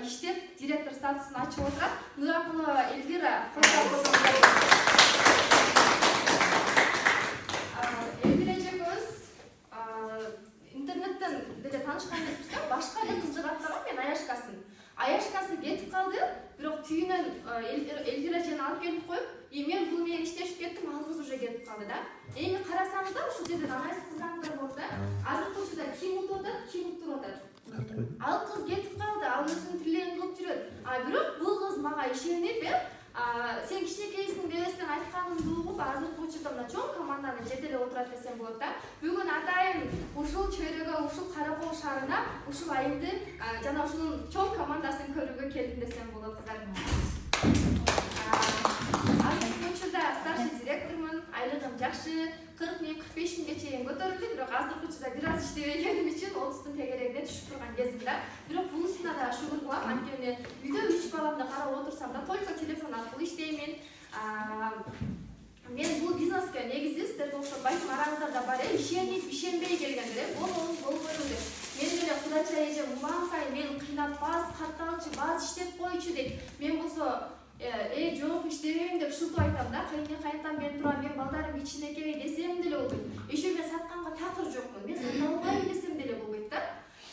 иштеп директор статусун ачып отурат. Нуракулова Эльвира. Эльвира эжекебиз интернеттен деле таанышкан эмеспиз да, башка эле кыздык аттаган мен Аяшкасын. Аяшкасы кетип калды, бирок түйүнөн Эльвира эжени алып келип коюп, мен бул менен иштешип кеттим, ал кыз уже кетип калды да. Эми карасаңыздар, ушул жерде аңайсыз кыздарыңыздар болот да. Азыркы учурда ким утуп атат, ким уктуруп атат. Ал кыз кетип калды, ал өзүнүн тилегин кылып жүрөт. Бирок бул кыз мага ишенип, сен кичинекейсиң дебестен айтканымды угуп, азыркы учурда мына чоң команданы жетелеп отурат десем болот да. Бүгүн атайын ушул чөйрөгө, ушул Каракол шаарына, ушул айымды жана ушунун чоң командасын көрүүгө келдим десем болот кыздар. Азыркы учурда старший директормун, айлыгым жакшы, 40.000-45.000 чейин көтөрүлдү, бирок азыркы учурда бир аз иштебегеним үчүн 30-тун тегерегине түшүп турган кезим да. Бирок бунусуна да шүгүр кылам, анткени үйдө 3 баламды карап отурсам да, только телефон аркылуу иштеймин. Мен бул бизнеске негизи сиздерге окшоп байким араңыздарда бар, ишенип, ишенбей келгендер, болбойбу деп. Мен эле Кудача эжем убаган сайын мени кыйнап, баз катталчы, баз иштеп койчу дейт. Мен болсо жок иштебейм деп шутуп айтам да, кайынтан мен турам, мен балдарым кичинекей десем деле болбойт. Еще мен сатканга такыр жокмун, мен сата албайм десем деле болбойт да.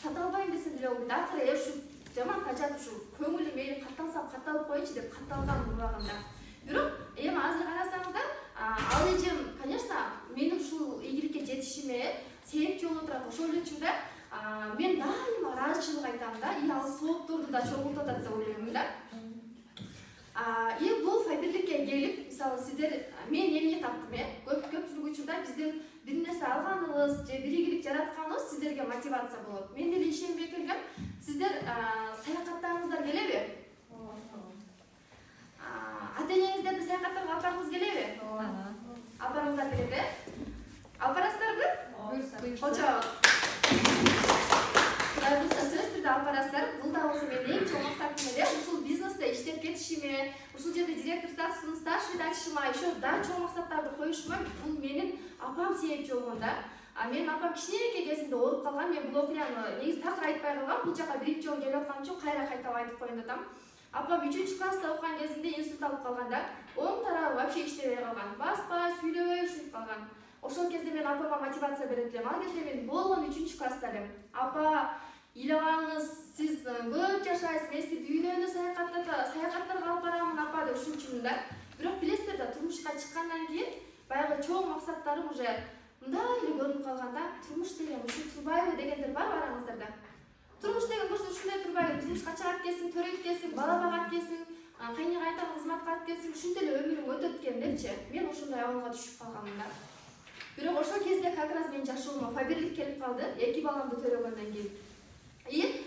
Сата албайм десем деле болбойт. Акыры ушу жаман тажат, ушу көңүлүм мейли катталсам катталып койчу деп катталган убагында. Бирок эми азыр карасаңыздар, ал эжем, конечно, менин ушул ийгиликке жетишиме себепчи болуп турат. Ошол үчүн да мен дайыма ыраазычылык айтам да, ал соопторду да чогултуп атат деп ойлойм да. Бул фабирликке келип, мисалы сиздер мен эмне таптым, көпчүлүк учурда биздин бир нерсе алганыбыз же бир ийгилик жаратканыбыз сиздерге мотивация болот. Мен деле ишенбей келгем. Сиздер саякаттарыңыздар келеби? Ата-энеңиздерди саякаттарга алып баргыңыз келеби? Алып баргыңыздар келет, алып барасыздарбы? Кочобуз. Кудай буйрса сөзсүз түрдө алып барасыздар. Бул да болсо менин эң чоң максатым эле, ушул бизнесте иштеп кетишиме, ушул жерде директор статусун старший ачышыма, еще да чоң максаттарды коюшума бул менин апам себепчи болгон да. Менин апам кичинекей кезинде ооруп калган. Мен бул окуяны негизи такыр айтпай калгам. Бул жака биринчи жолу келип аткан үчүн кайра кайтап айтып коеюн деп атам. Апам 3-чү класста окуган кезинде инсульт алып калган да. Оң тарабы вообще иштебей калган. Баспай, сүйлөбөй ушинтип калган. Ошол кезде мен апама мотивация берет элем. Ал кезде мен болгон 3-чү класста элем. Апа, ыйлабаңыз, сиз көп жашайсыз, мен сизди дүйнөнү саякаттарга алып барамын апа деп ушунчумун да. Бирок билесиздер да, турмушка чыккандан кийин баягы чоң максаттарым уже мындай эле көрүнүп калганда, турмуш деген ушул турбайбы дегендер барбы араңыздарда? Турмуш деген көрсө ушундай турбайбы? Турмушка чыгат келсин, төрөйт келсин, бала багат келсин, кайнага кызматка алып келсин, ушундай эле өмүрүң өтөт экен депчи. Мен ошондой абалга түшүп калганмын да. Бирок ошол кезде как раз менин жашоомо фабирлик келип калды, 2 баламды төрөгөндөн кийин.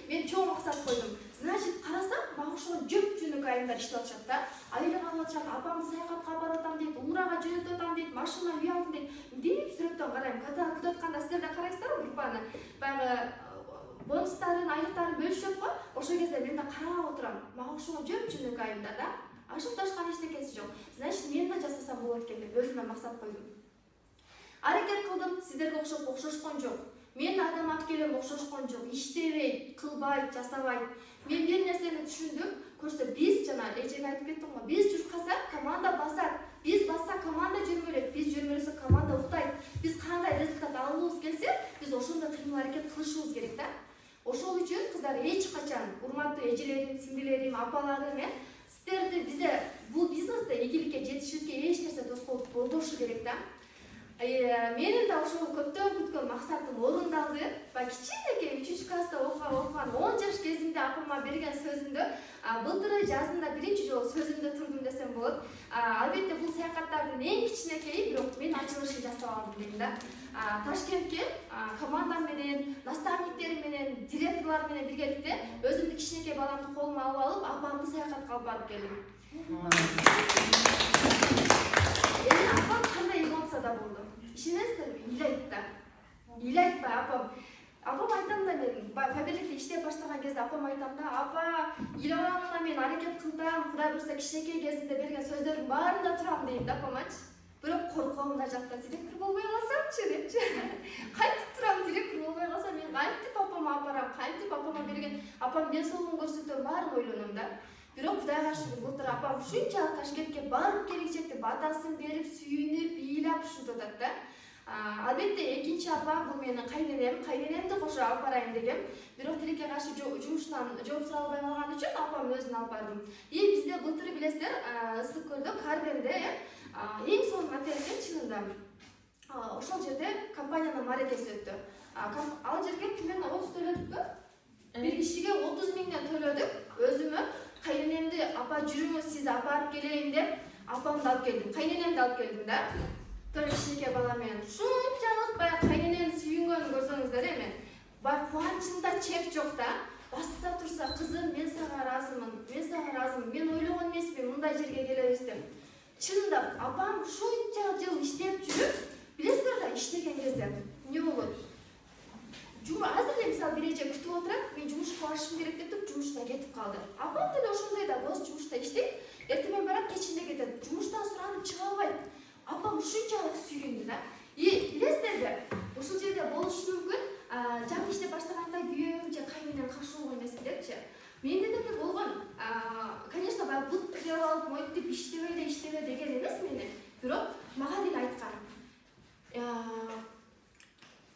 Мен чоң максат койдум. Значит, карасам, мага ошол жөп-жөнөк айымдар иштеп атышат да. Айлык алып атышат, апамды саякатка алып барып атам дейт, умрага жөнөтүп атам дейт, машина үй алдым дейт. Деп сүрөттөн карайм. Күтүп атканда сиздер да карайсыздарбы группаны? Баягы бонустарын, айлыктарын бөлүшөт го. Ошол кезде мен да карап отурам. Мага ошол жөп-жөнөк айымдар да. Ашыкташкан эчтекеси жок. Значит, мен да жасасам болот экен деп өзүмө максат койдум. Аракет кылдым, сиздерге окшошкон жок. Мен адам акелем окшошкон жок. Иштебейт, кылбайт, жасабайт. Мен бир нерсени түшүндүм. Көрсө биз жана эжеге айтып кеттим го. Биз журкасак, команда басат. Биз басса команда жөрмөлөт, биз жөрмөлөсө команда уктайт. Биз кандай результат алабыз келсе, биз ошондой кыймыл аракет кылышыбыз керек да. Ошол үчүн кыздар эч качан урматтуу эжелерим, сиңдилерим, апаларым, сиздерди бизе бул бизнесте ийгиликке жетишибизге эч нерсе тоскоолдук болбошу керек да. Менин да ошол көптөн күткөн максатым орундалды. Кичинекей 3-чү класста окуган 10 жаш кезимде апама берген сөзүмдө былтыр жазында биринчи жолу сөзүмдө турдум десем болот. Албетте бул саякаттардын эң кичинекейи, бирок мен ачылышын жасап алдым дейм да. Ташкентке командам менен, наставниктерим менен, директорлор менен биргеликте өзүмдүн кичинекей баламды колума алып, апамды саякатка алып барып келдим. Апам кандай эмоция да болду. Ишенесиздерби? Ыйлайт да. Ыйлайтпай апам. Апам айтам да, мен фабирликте иштеп баштаган кезде апам айтам да, апа, ыйлабаңда мен аракет кылдым, Кудай буйрса кичинекей кезинде берген сөздөрдүн баарында турам дейм да апамачы. Бирок корком мына жакта директор болбой калсамчы депчи. Кантип турам директор болбой калсам мен кантип апама апарам, кантип апама берген апам ден соолугун көрсөтөм баарын ойлоном да. Бирок Кудайга шүгүр былтыр апам ушунчалык Ташкентке барып келгичекти батасын берип, сүйүнүп, ыйлап ушинтип атат да. Албетте экинчи апам бул менин кайненемди кошо алып барайын дегем. Бирок тилекке каршы жумуштан жооп сура албай калган үчүн апам өзүн алып бардым. Бизде былтыр билесиздер, ысык көлдө Карбенде эң сонун отель экен чынында. Ошол жерде компаниянын маракеси өттү. Ал жерге мен 30 төлөдүкпү? Бир кишиге 30 миңден төлөдүк. Өзүмө кайненемди апа жүрүңүз сизди апарып келейин деп апамды алып келдим. Кайненемди алып келдим да. Төл кичинекей бала менен ушунчалык баягы кайненемдин сүйүнгөнүн көрсөңүздөр эми. Баягы кубанычында чек жок да. Басса турса кызым мен сага ыраазымын, мен ойлогон эмесмин мындай жерге келебиз деп. Чынында апам ушунча жыл иштеп жүрүп, билесиздер да иштеген кезде эмне болот? Азыр эле мисалы бир эже күтүп отурат, мен жумушка барышым керек деп жумушуна кетип калды. Апам деле ошондой да, боз жумушта иштейт, эртең барат, кечинде кетет. Жумуштан суранып чыга албайт. Апам ушунчалык сүйүндү да. Билесиздерби, ушул жерде болушу мүмкүн, жаңы иштеп баштаганда күйөөм же кайненем каршы болгон эмесдерчи. Менде деле болгон, конечно, баягы бут кыйып алып, мойтип иштебе деген эмес мени. Бирок мага деле айткан.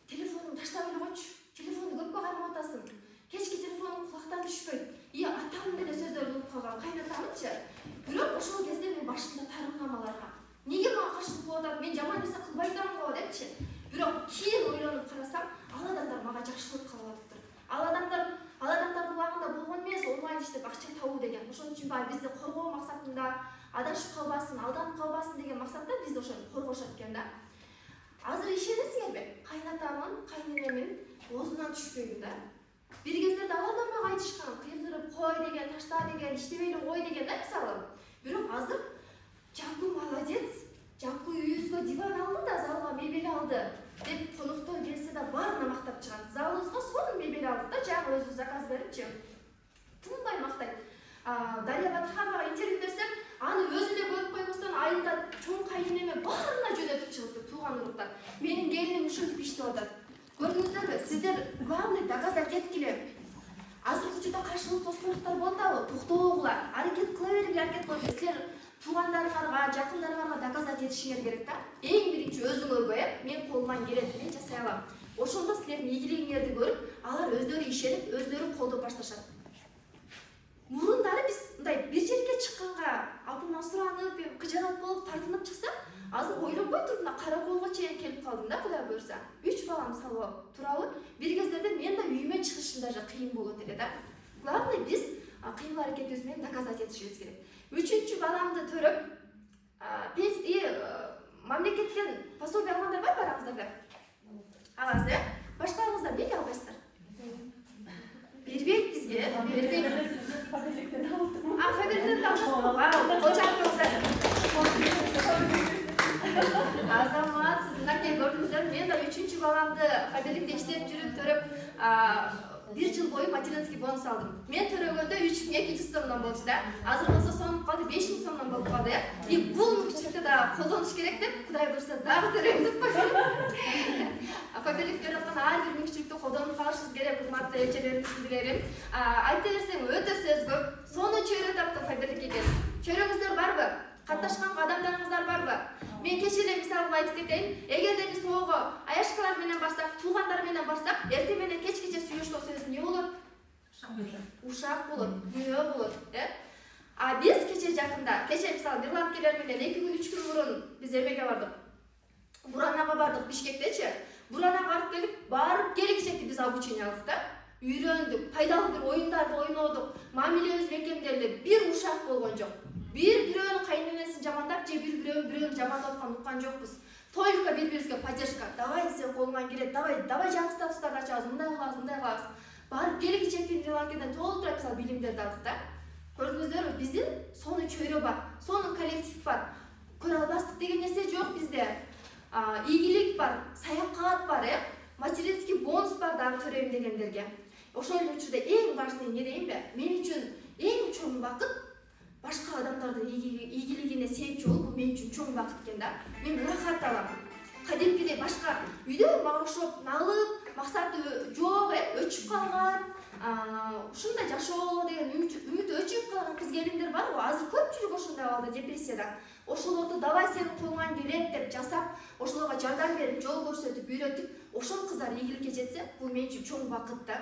Телефонун таштап эле койчу. Телефонду көпкө кармап атасың. Кечки телефонун кулактан түшпөйт. Атам деле сөздөрүн угуп калган, кайнатамчы. Бирок ошол кезде мен башында тарынгам аларга. Неге мага каршылык кылып атат? Мен жаман нерсе кылбайдам го депчи. Бирок кийин ойлонуп карасам, ал адамдар мага жакшылык кылып атыптыр. Ал адамдардын убагында болгон эмес, онлайн иштеп акча табуу деген. Ошон үчүн баягы бизди коргоо максатында, адашып калбасын, алданып калбасын деген максатта бизди ошентип коргошот экен да. Азыр ишенесиңерби? Кайнатамын, кайненемин оозунан түшпөйм да. Бир кездерде алар да мага айтышкан, кыйдырып кой деген, ташта деген, иштебей эле кой деген да мисалы. Бирок азыр Жаку молодец, Жаку үйүбүзгө диван алды да, залга мебель алды деп коноктор келсе да баарына мактап чыгат. Залыбызга сонун мебель алды да, жаңы өзү заказ берипчи. Тынбай мактайт. Дарья Батырхановага интервью берсем, аны өзү эле көрүп койбостон айылда чоң кайненеме баарына жөнөтүп чыгыптыр тууган уруктар. Менин келиним ушинтип иштеп атат. Көрдүңүздөрбү? Сиздер главный доказать эткиле. Азыр учурда каршылык тоскоолдуктар болот абы, токтогула. Аракет кыла бергиле, силер туугандарыңарга, жакындарыңарга доказать этишиңер керек да. Эң биринчи өзүңөргө, мен колумдан келет, мен жасай алам. Ошондо силердин ийгилигиңерди көрүп, алар өздөрү ишенип, өздөрү колдоп башташат. Мурунтары биз мындай бир жерге чыкканга, апамдан суранып, кыжаат болуп, тартынып чыксак, азыр ойлонбой туруп мына Караколго чейин келип калдым да, Кудай буйрса. 3 балам салып турабы, бир кездерде мен да үйүмө чыгышым даже кыйын болот эле да. Главный биз кыймыл аракетибиз менен доказать этишибиз керек. 3-чү баламды төрөп, мамлекеттен пособие алгандар бар бараңыздарда? Аласыз, башкаларыңыздар эмнеге албайсыздар? Бербейт бизге, бербейт. Фаберликтен аласызбы? Кожаңыздар. Азамат, сиз мынакей көрдүңүздөр, мен да 3-чү баламды фаберликте иштеп жүрүп төрөп, 1 жыл бою материнский бонус алдым. Мен төрөгөндө 3200 сомдон болчу да. Азыр болсо сомуп калды, 5000 сомдон болуп калды. Бул мүмкүнчүлүктү да колдонуш керек деп, Кудай буйрса дагы төрөйм деп койдум. Фаберлик берип аткан ар бир мүмкүнчүлүктү колдонуп калышыбыз керек, урматтуу элчелеримиздин билерим. Айта берсем өтө сөз көп. Сону чөйрө таптым фаберликке келип. Чөйрөңүздөр барбы? Катташкан адамдарыңыздар барбы? Мен кече эле мисалга айтып кетейин. Эгерде биз тоого аяшкалар менен барсак, туугандар менен барсак, эртең менен кечкече сүйүшкө сөз эмне болот? Ушак болот, күнөө болот, биз кече жакында, кече мисалы Бирландкелер менен 2 күн 3 күн мурун биз эмеге бардык. Буранага бардык Бишкектечи. Буранага барып келгичекти биз обучение алдык да. Үйрөндүк, пайдалуу бир оюндарды ойнодук, мамилебиз бекемделди, бир ушак болгон жок. Бирөөнүн кайненесин жамандап же бирөөнүн жамандап аткан уккан жокпуз. Только бири-бирибизге поддержка. Давай сен колуңан келет, давай жаңы статустарды ачабыз, мындай кылабыз. Барып келгичекти Бирландкеден толтура мисалы билимдерди алдык да. Көрдүңүздөрбү, биздин сону чөйрө бар, сону коллектив бар. Көрө албастык деген нерсе жок бизде. Ийгилик бар, саякат бар, материнский бонус бар дагы төрөйм дегендерге. Ошол учурда эң важный эмне дейинби? Мен үчүн эң чоң бакыт башка адамдардын ийгилигине себепчи болуп, бул мен үчүн чоң бакыт экен да. Мен ырахат алам. Кадимкидей башка үйдө мага окшоп налып, максаты жок, өчүп калган, ушундай жашоо деген үмүтү өчүп калган кыз келиндер бар го. Азыр көпчүлүк ошондой абалда депрессияда. Ошолорду давай сенин колуңан келет деп жасап, ошолорго жардам берип, жол көрсөтүп, үйрөтүп, ошол кыздар ийгиликке жетсе, бул мен үчүн чоң бакыт да.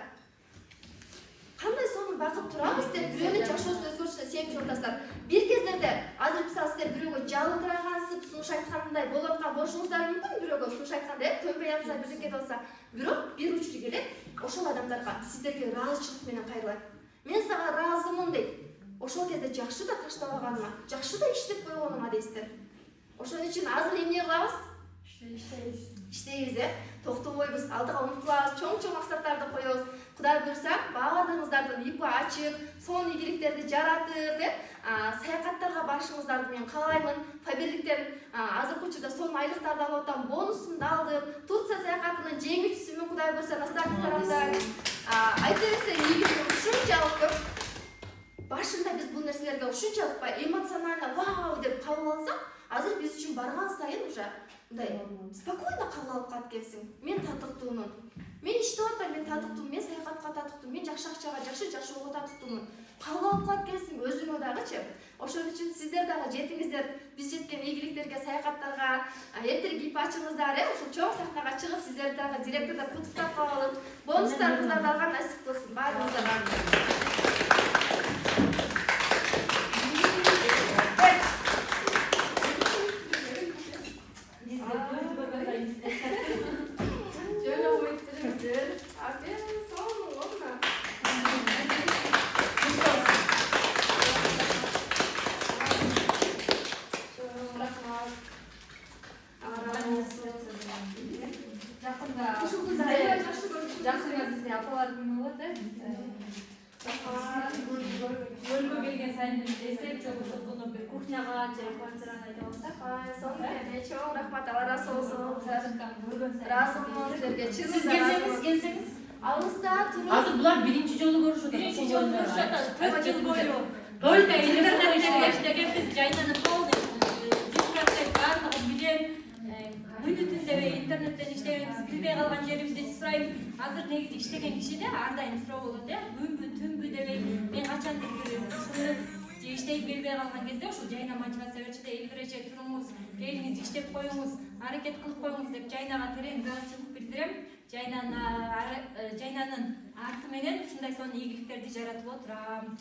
Кандай сонун бакыт турабыз деп бирөөнүн жашоосун өзгөртүшүнө себепчи боласыздар. Бир кездерде азыр мисалы сиздер бирөөгө жалгырагансып, сунуш айткандай болуп аткан болушуңуздар мүмкүн, бирөөгө сунуш айтканда көнбөй атса, бирдеке болса, бирок бир учур келет, ошол адамдарга сиздерге ыраазычылык менен кайрылат. Мен сага ыраазымын дейт. Ошол кезде жакшы да таштабаганыма, жакшы да иштеп койгонума дейсиздер. Ошон үчүн азыр эмне кылабыз? Иштейбиз, токтобойбуз, алдыга умтулабыз, чоң максаттарды коебуз. Кудай буйрса, баардыгыңыздардын ипи ачып, сонун ийгиликтерди жаратып, саякаттарга барышыңыздарды мен каалаймын. Фаберликтен азыркы учурда сонун айлыктарды алып атам, бонусун да алдым. Турция саякатынын жеңүүчүсүмүн, Кудай буйрса, наставник тарабынан. Айта берсең, ийгилигим ушунчалык көп. Башында биз бул нерселерге ушунчалык эмоционально вау деп кабыл алсак, азыр биз үчүн барган сайын уже мындай спокойно кабыл алып калат экенсиң. Мен татыктуумун. Мен иштеп атам, мен татыктуумун, мен саякатка татыктуумун, мен жакшы акчага, жакшы жашоого татыктуумун. Кабыл алып калат экенсиң өзүңө дагычы. Ошон үчүн сиздер дагы жетиңиздер, биз жеткен ийгиликтерге, саякаттарга, эртерээк ип ачыңыздар, ошол чоң сахнага чыгып, сиздер дагы директордор куттуктап калып, бонустарыңыздарды алган насип болсун баарыңыздарга. Бөлгө келген сайын эстеп жолубуз буну бир кухняга же квартирага айдап алсак, сонун эне чоң рахмат, Алла ыраазы болсун. Ыраазымын силерге, чын келсеңиз. Алыста туруп. Азыр булар биринчи жолу көрүшүп атат. Биринчи жолу көрүшүп атат. 4 жыл бою. Тойда интернетте иштеген жайнанып болду. Дискотека бардыгын билем. Күнү түн дебей интернеттен иштейбиз, билбей калган жеримди сурайм. Азыр негизи иштеген кишиде ар дайым суроо болот, күнбү түнбү дебей, мен качандыр же иштейт билбей калган кезде ушул жайна мотивация берчиде, илгирече туруңуз, келиңиз иштеп коюңуз, аракет кылып коюңуз деп жайнага терең ыраазычылык билдирем. Жайнанын арты менен ушундай сонун ийгиликтерди жаратып отурам.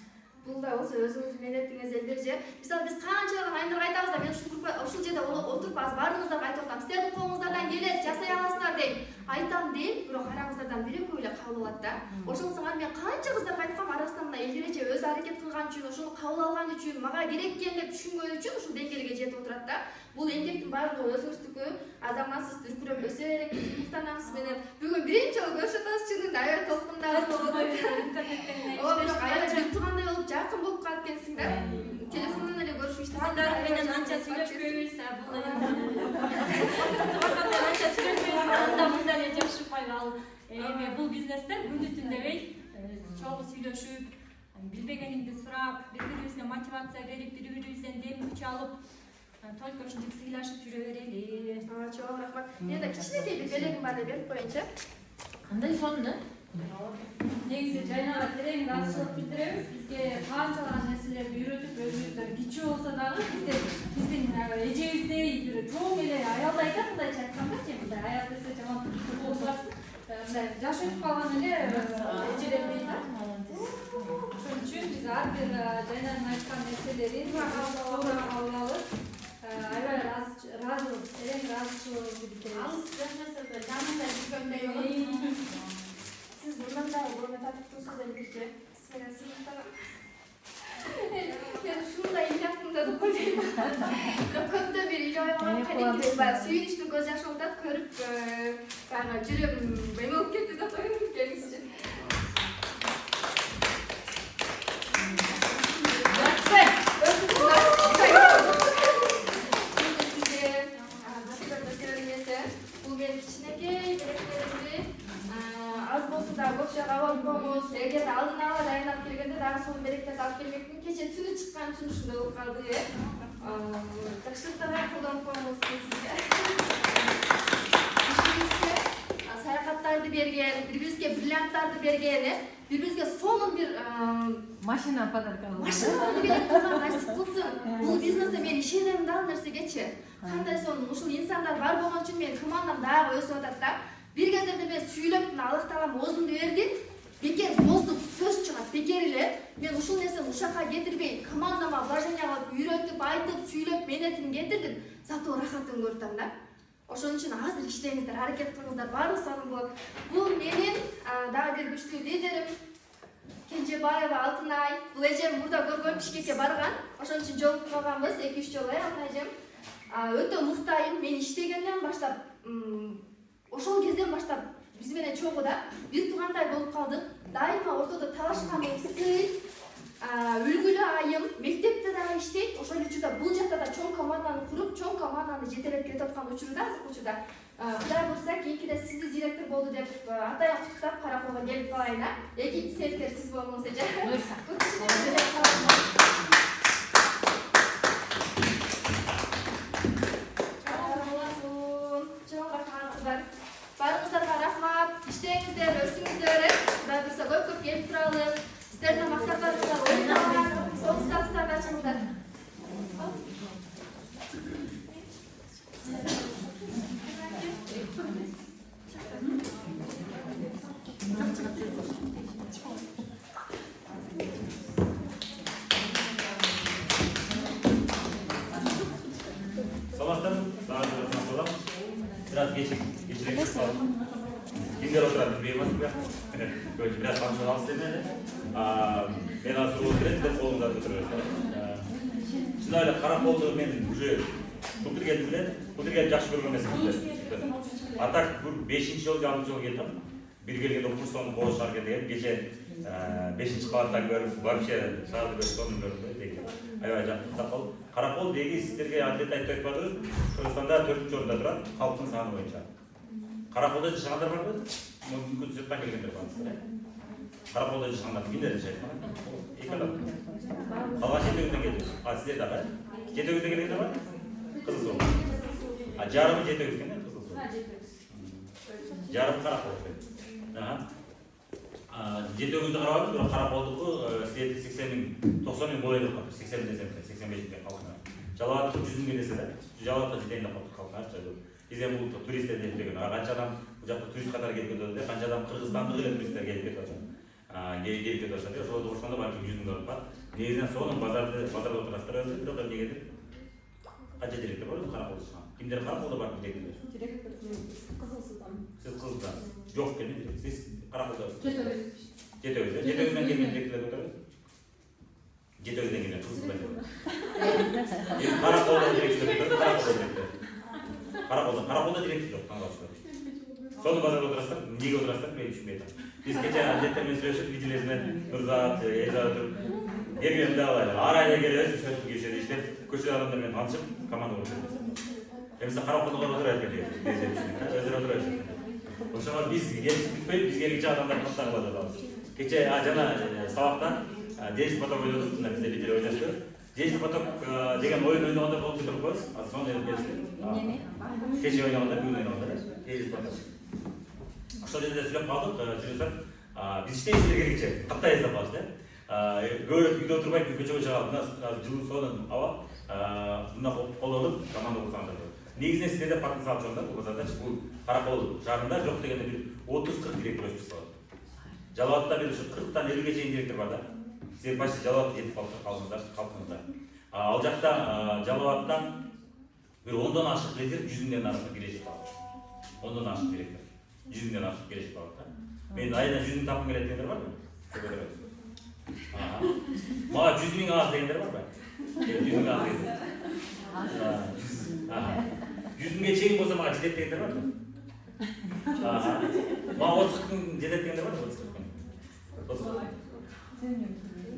Бул да болсо өзүңүздүн менетиңиз элдерже. Мисалы биз канчалаган айымдарга айтабыз да, мен ушул жерде отуруп азыр баарыңыздарга айтып атам. Сиздердин колуңуздардан келет, жасай аласыздар дейм. Айтам дейм, бирок араңыздардан бир-экөө эле кабыл алат да. Ошол сыңар мен канча кыздарга айткам, арасынан мына элдерече өзү аракет кылган үчүн, ошону кабыл алган үчүн, мага керек экен деп түшүнгөн үчүн ушул деңгээлге жетип отурат да. Бул эмгектин баардыгы өзүңүздүкү. Азаматсыз дүркүрөп өсө береңиз, муктанаңыз менен. Бүгүн биринчи жолу көрүшүп атабыз, чынында аябай толкундабыз болот. Бирок аябай бир туугандай болуп, жакын болуп калат экенсиң да. Телефондон эле көрүшүп Туугандар менен анча сүйлөшпөйбүз, анча сүйлөшпөйбүз, анда мында эле жашып калган. Эми бул бизнесте күндү түн дебей чогуу сүйлөшүп, билбегениңди сурап, бири-бирибизге мотивация берип, бири-бирибизден дем күч алып, только ушинтип сыйлашып жүрө берели. Чоң рахмат. Мен да кичинекей бир белегим бар деп берип коеюнчу. Кандай сонун, негизи жайнага терең ыраазычылык билдиребиз. Бизге канчалаган нерселерди үйрөтүп, өзүбүздөн кичүү болсо дагы биздин эжебиздей бир чоң эле аялдай да, мындайча айткандачы, мындай аял десе жаман болбасын. Мындай жаш өтүп калган эле эжелердей да. Ошон үчүн биз ар бир жайнанын айткан нерселерин туура кабыл алып, аябай ыраазыбыз, терең ыраазычылыгыбызды билдиребиз. Алыс жашасыздар, жанында жүргөндөй болот. Сиз мындан дагы буруна татыктуусуз элбирчи. Мен сыйынтагам. Мен ушундай ыйлактым да койдойм. Бирок көптө бир ыйлабай калгам, кадимки баягы сүйүнүчтүү көз жашым атат, көрүп баягы жүрөгүм эме болуп кетти да коеюн келиңизчи. Эгер алдын ала дайындап келгенде дагы сонун берекет алып келмекмин. Кече түнү чыккан үчүн ушундай болуп калды. Тақшылықтарға қолданып қойыңыз сізге. Бір-бірімізге саяхаттарды берген, бір-бірімізге бриллианттарды берген, бір-бірімізге соның бір машина подарка алды. машинаны беріп тұрған насип қылсын. Бұл бизнесте мен ишенемін да нәрсегечи. Қандай соның ушул инсандар бар болған үшін мен командам дагы өсіп атат да. Bir кездерде мен сүйлөп, Аллах Таалам өзүмдү берди. Бекер боздуп сөз чыгат, бекер эле. Мен ушул нерсени ушакка кетирбей, командама вложение кылып, үйрөтүп, айтып, сүйлөп, менетин кетирдим. Зато рахатын көрдүм да. Ошон үчүн азыр иштеңиздер, аракет кылыңыздар, баары сагын болот. Бул менин дагы бир күчтүү лидерим Кенжебаева Алтынай. Бул эжем мурда көргөн Бишкекке барган. Ошон үчүн жолугуп калганбыз 2-3 жолу, Алтынай эжем. Өтө муктайым. Мен иштегенден баштап, ошол кезден баштап биз менен чогуу да бир туугандай болуп калдык. Дайыма ортодо талашканыбыз, үлгүлүү айым, мектепте дагы иштейт. Ошол учурда бул жакта да чоң команданы куруп, чоң команданы жетелеп кетип аткан учурда, азыркы учурда Кудай буйрса кийинкиде сизди директор болду деп атайын куттуктап Караколго келип калайын да. Экинчи серіктер сиз болуңуз эже. Буйрса. Barınızlarga rahmat, işlerinizler, ösünüzler, Kuday buyrsa көп келип туралы. Сиздердин максаттарыңыздар оюндар, соңку статустарды ачыңыздар. Саламатсыздарбы? Biraz geçirek kimler oturadi bilmayman. Biraz qamchiq olsa demadi. Men hozir o'tirib, siz qo'lingizda o'tirasiz. Shunday elе qarab oldi, men уже Kutirgan yaxshi ko'rgan emasman. A tak 5-chi yil, 6-chi yil keldim. Bir kelgende kursdan qo'shar kelgan, kecha 5-chi qavatdan ko'rib, вообще shaharda ko'rib, so'ngni ko'rib degan. Aybay жақында qol. Qaraqol degi sizlarga adlet aytib o'tmadim. Qirg'izistonda 4-chi o'rinda turadi, xalqning soni bo'yicha. Qaraqolda yashaganlar bormi? Mumkin sirtdan kelganlar bormi? Qaraqolda yashaganlar kimlar yashaydi? Ikkalab. Qolgan chetdan keldi. Sizlar daqa. Chetdan kelganlar bor? Qizilsuv. Jarimi chetdan kelgan, Qizilsuv. Jarim Qaraqol. Жетеуіңізді қарап отыр, қарап болдық қой, 80 мың бойы тұрып, 80 десем, 85 мың қалқына. Жалауатты 100 мың десе де, жалауатты жетейінде қалдық қалқына. Бізден бұл туристер деген, қанша адам бұл жақта турист қатар келіп кетеді, қанша адам Қырғызстандық елі туристер келіп кетіп жатыр. Келіп кетіп жатыр, жолды ұрсқанда бәлкім 100 мың бар. Негізінен соның базарда отырастыр өзі, бірақ не кетіп? Қанша директор бар, Қарақолда шыған. Кімдер Қарақолда бар директор? Директор Қызылсудан. Сіз Қызылдан. Жоқ келмейді, сіз Қарақолда. Жетеуіз. Жетеуізден келген директорлар отырады? Жетеуізден келген Қызылдан. Қарақолда директор отырады, Қарақолда директор жоқ, таңдаушылар. Соны базарда отырасыздар, неге отырасыздар, мен түсінбей тұрмын. Біз кеше әдеттермен сөйлесіп, видеолермен Нұрзат, Эльза отырып, келгенімді алайын. Арайда келеміз, сөйтіп кешеді іштеп, көшеде адамдармен танысып, команда отырмыз. Емесі Қарақолдаға отырады екен, өздері отырады. Ошоға біз келісіп bitпейді, біз келгенше адамдар қыстан қалады. Кеше жана сабақта Денис поток ойнадық, бізде бетер ойнашты. Денис поток деген ойын ойнағанда болып тұрып қойыз. Сонда келісіп. Кеше ойнағанда, бүгін ойнағанда. Денис поток. Ошол жерде сүйлөп қалдық, сүйлесіп, біз іштейсіздер керекше, қаттай іздеп қалдық. Көріп, үйде отырмайды, біз көшеге шығалып, мына жылын соның ауа, мына қолданып, команда болсаңдар. Негізінен сіздерде потенциал жоқта, бұл базарда бұл Қарақол жарында жоқ дегенде бір 30-40 директор өсіп салады. Жалауатта бір 40-тан 50-ге шейін директор бар да. Сіздер почти Жалауатта жетіп қалдыңыздар. Ал жақта Жалауаттан бір 10-дан ашық директор 100-ден артық келешек бар. 10-дан ашық директор 100-ден артық келешек бар да. Мен айдан 100-дің тапқым келеді дегендер бар ма? Маған 100-дің аз дегендер бар ба? 100-дің аз дегендер. 100-ге чейін болса маған жетеді дегендер бар ма? Маған 30-дің жетеді дегендер бар ма? 30-дің?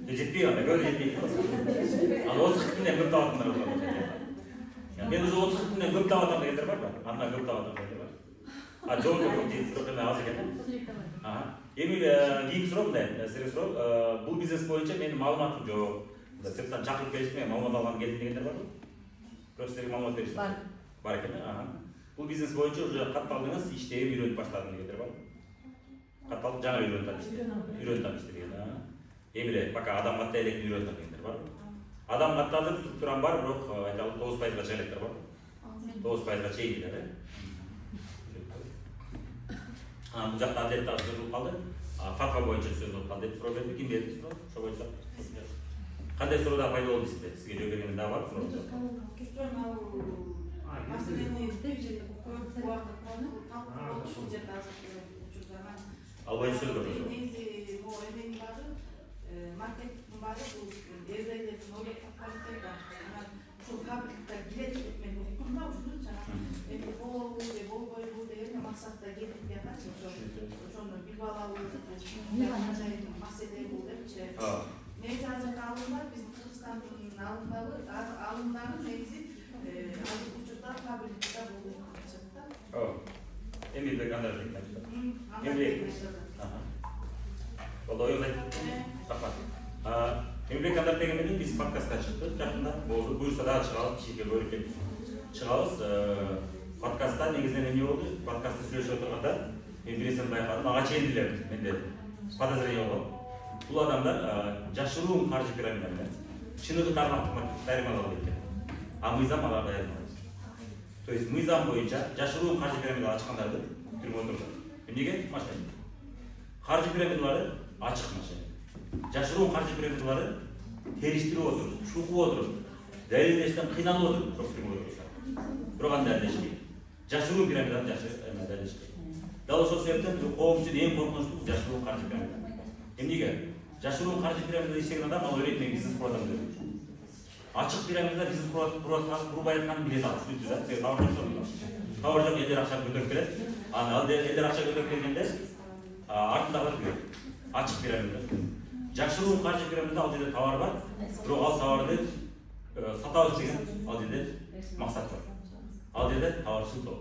Жетпей ғанда, көрі жетпей ғанда. 30-дің көп табатындар бар. Мен уже 30-дің көп табатам дегендер бар ба? Ана көп табатам дегендер бар. Жоғын көп жетіп аз екен. Емел, кейін сұрау мұндай, сіздерге сұрау, бұл бизнес бойынша менің малыматым жоқ. Сырттан шақырып келісіп, мен малымат алған келдім дегендер бар ма? Бирок силерге маалымат беришти. Бар. Бар экен, Бул бизнес боюнча уже катталдыңыз, иштеги үйрөнүп баштадым дегендер бар. Катталып жаңа үйрөнүп атышты деген. Эми эле пока адам каттай элекин үйрөнүп дегендер бар. Адам каттадым, структурам бар, бирок айталы 9% чыга электер бар. 9% чейгилер. Бул жакта адетте сөз болуп калды. Фатва боюнча сөз болуп калды деп суроо берди. Ким берди суроо? Ошо боюнча. Кандай суроодо пайда болду сизде? Сизге жооп бергенде дагы бар суроо? Ал боюнча сөз болду. Негизи азыркы алымдар биздин Кыргызстандын алымдары негизи азыр учурда фабрикада болуп атышат да. Эми бир кандай дейт? Ол оюн айтып. Эмилбек Андартбек менен биз подкастка чыктык жакында. Буюрса дагы чыгабыз, кишиге көрүп чыгабыз. Подкастта негизинен эмне болду? Подкастты сүйлөшүп отурганда мен бир нерсени байкадым. Ага чейин деле менде подозрение болгон. Бул адамдар жашыруун каржы пирамида менен чыныгы тармактык маркетинг айырмалап кеткен. Мыйзам аларды айырмалайт. То есть мыйзам боюнча жашыруун каржы пирамида ачкандарды түрмөгө отургузат. Эмнеге? Машина. Каржы пирамидалары ачык машина. Жашыруун каржы пирамидалары териштирип отуруп, шукуп отуруп, далилдештен кыйналып отуруп, түрмөгө отурушат. Бирок аны далилдешпейт. Жашыруун пирамиданы далилдешпейт. Дал ошол себептен коом үчүн эң коркунучтуу жашыруун каржы пирамида. Эмнеге? Жашыруун каржы пирамидада иштеген адам ал ойлойт мен бизнес курат деп. Ачык пирамидада бизнес курбай атканын билет алып түшүнүп да, сен товар жок, элдер акча көтөрүп келет. Ал элдер акча көтөрүп келгенде артындагы көрөт. Ачык пирамида. Жашыруун каржы пирамидада ал жерде товар бар, бирок ал товарды сатабыз деген ал жерде максат жок. Ал жерде товар сатуу.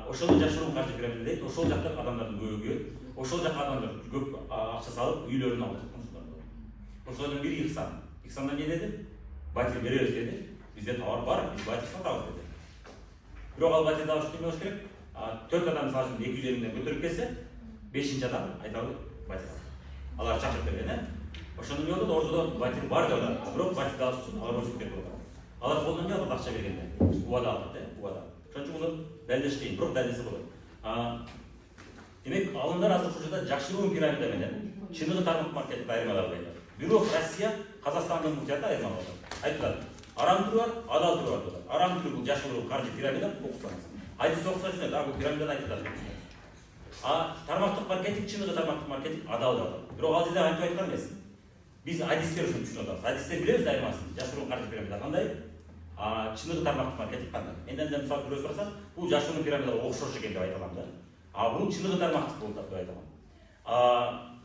Ошол жашыруун каржы пирамида дейт. Ошол жакта адамдардын көбүгү, ошол жака адамдар көп акча салып үйлөрүн алып жаткан. Ошолордун бири Ихсан. Ихсанда эмне деди? Батир беребиз деди. Бизде товар бар, биз батир сатабыз деди. Бирок ал батирди алып эме болуш керек. 4 адам мисалы үчүн 200 миңден көтөрүп келсе, 5-чи адам айталы батир. Алар чакырып берген, Ошондон эмне болду? Ортодо батир бар да, бирок батирди алыш үчүн алар өчүп кетип калган. Алар колдон жалгыз акча бергенде, убада алды, убада. Ошон үчүн муну далилдеш кыйын, бирок далилдесе болот. Демек, алымдар азыр ушунда жашыруун пирамида менен чыныгы тармак маркетинг айырмалап коюлат. Бирок Россия Казакстандын муктажы айырмалап коюлат. Айтылат, арам түрү бар, адал түрү бар. Арам түрү бул жашыруун каржы пирамида окусаңыз. Айдыс окуса түшүнөт, бул пирамиданы айтылат. Тармактык маркетинг, чыныгы тармактык маркетинг адал да. Бирок ал жерде айтып айткан эмес. Биз адистер үчүн түшүнүп атабыз. Адистер билебиз айырмасын. Жашыруун каржы пирамида кандай? Чыныгы тармактык маркетинг кандай? Менден да мисалы бирөө сураса, бул жашыруун пирамидага окшош экен деп айталам да. Бул чыныгы тармактык болуп деп айталам.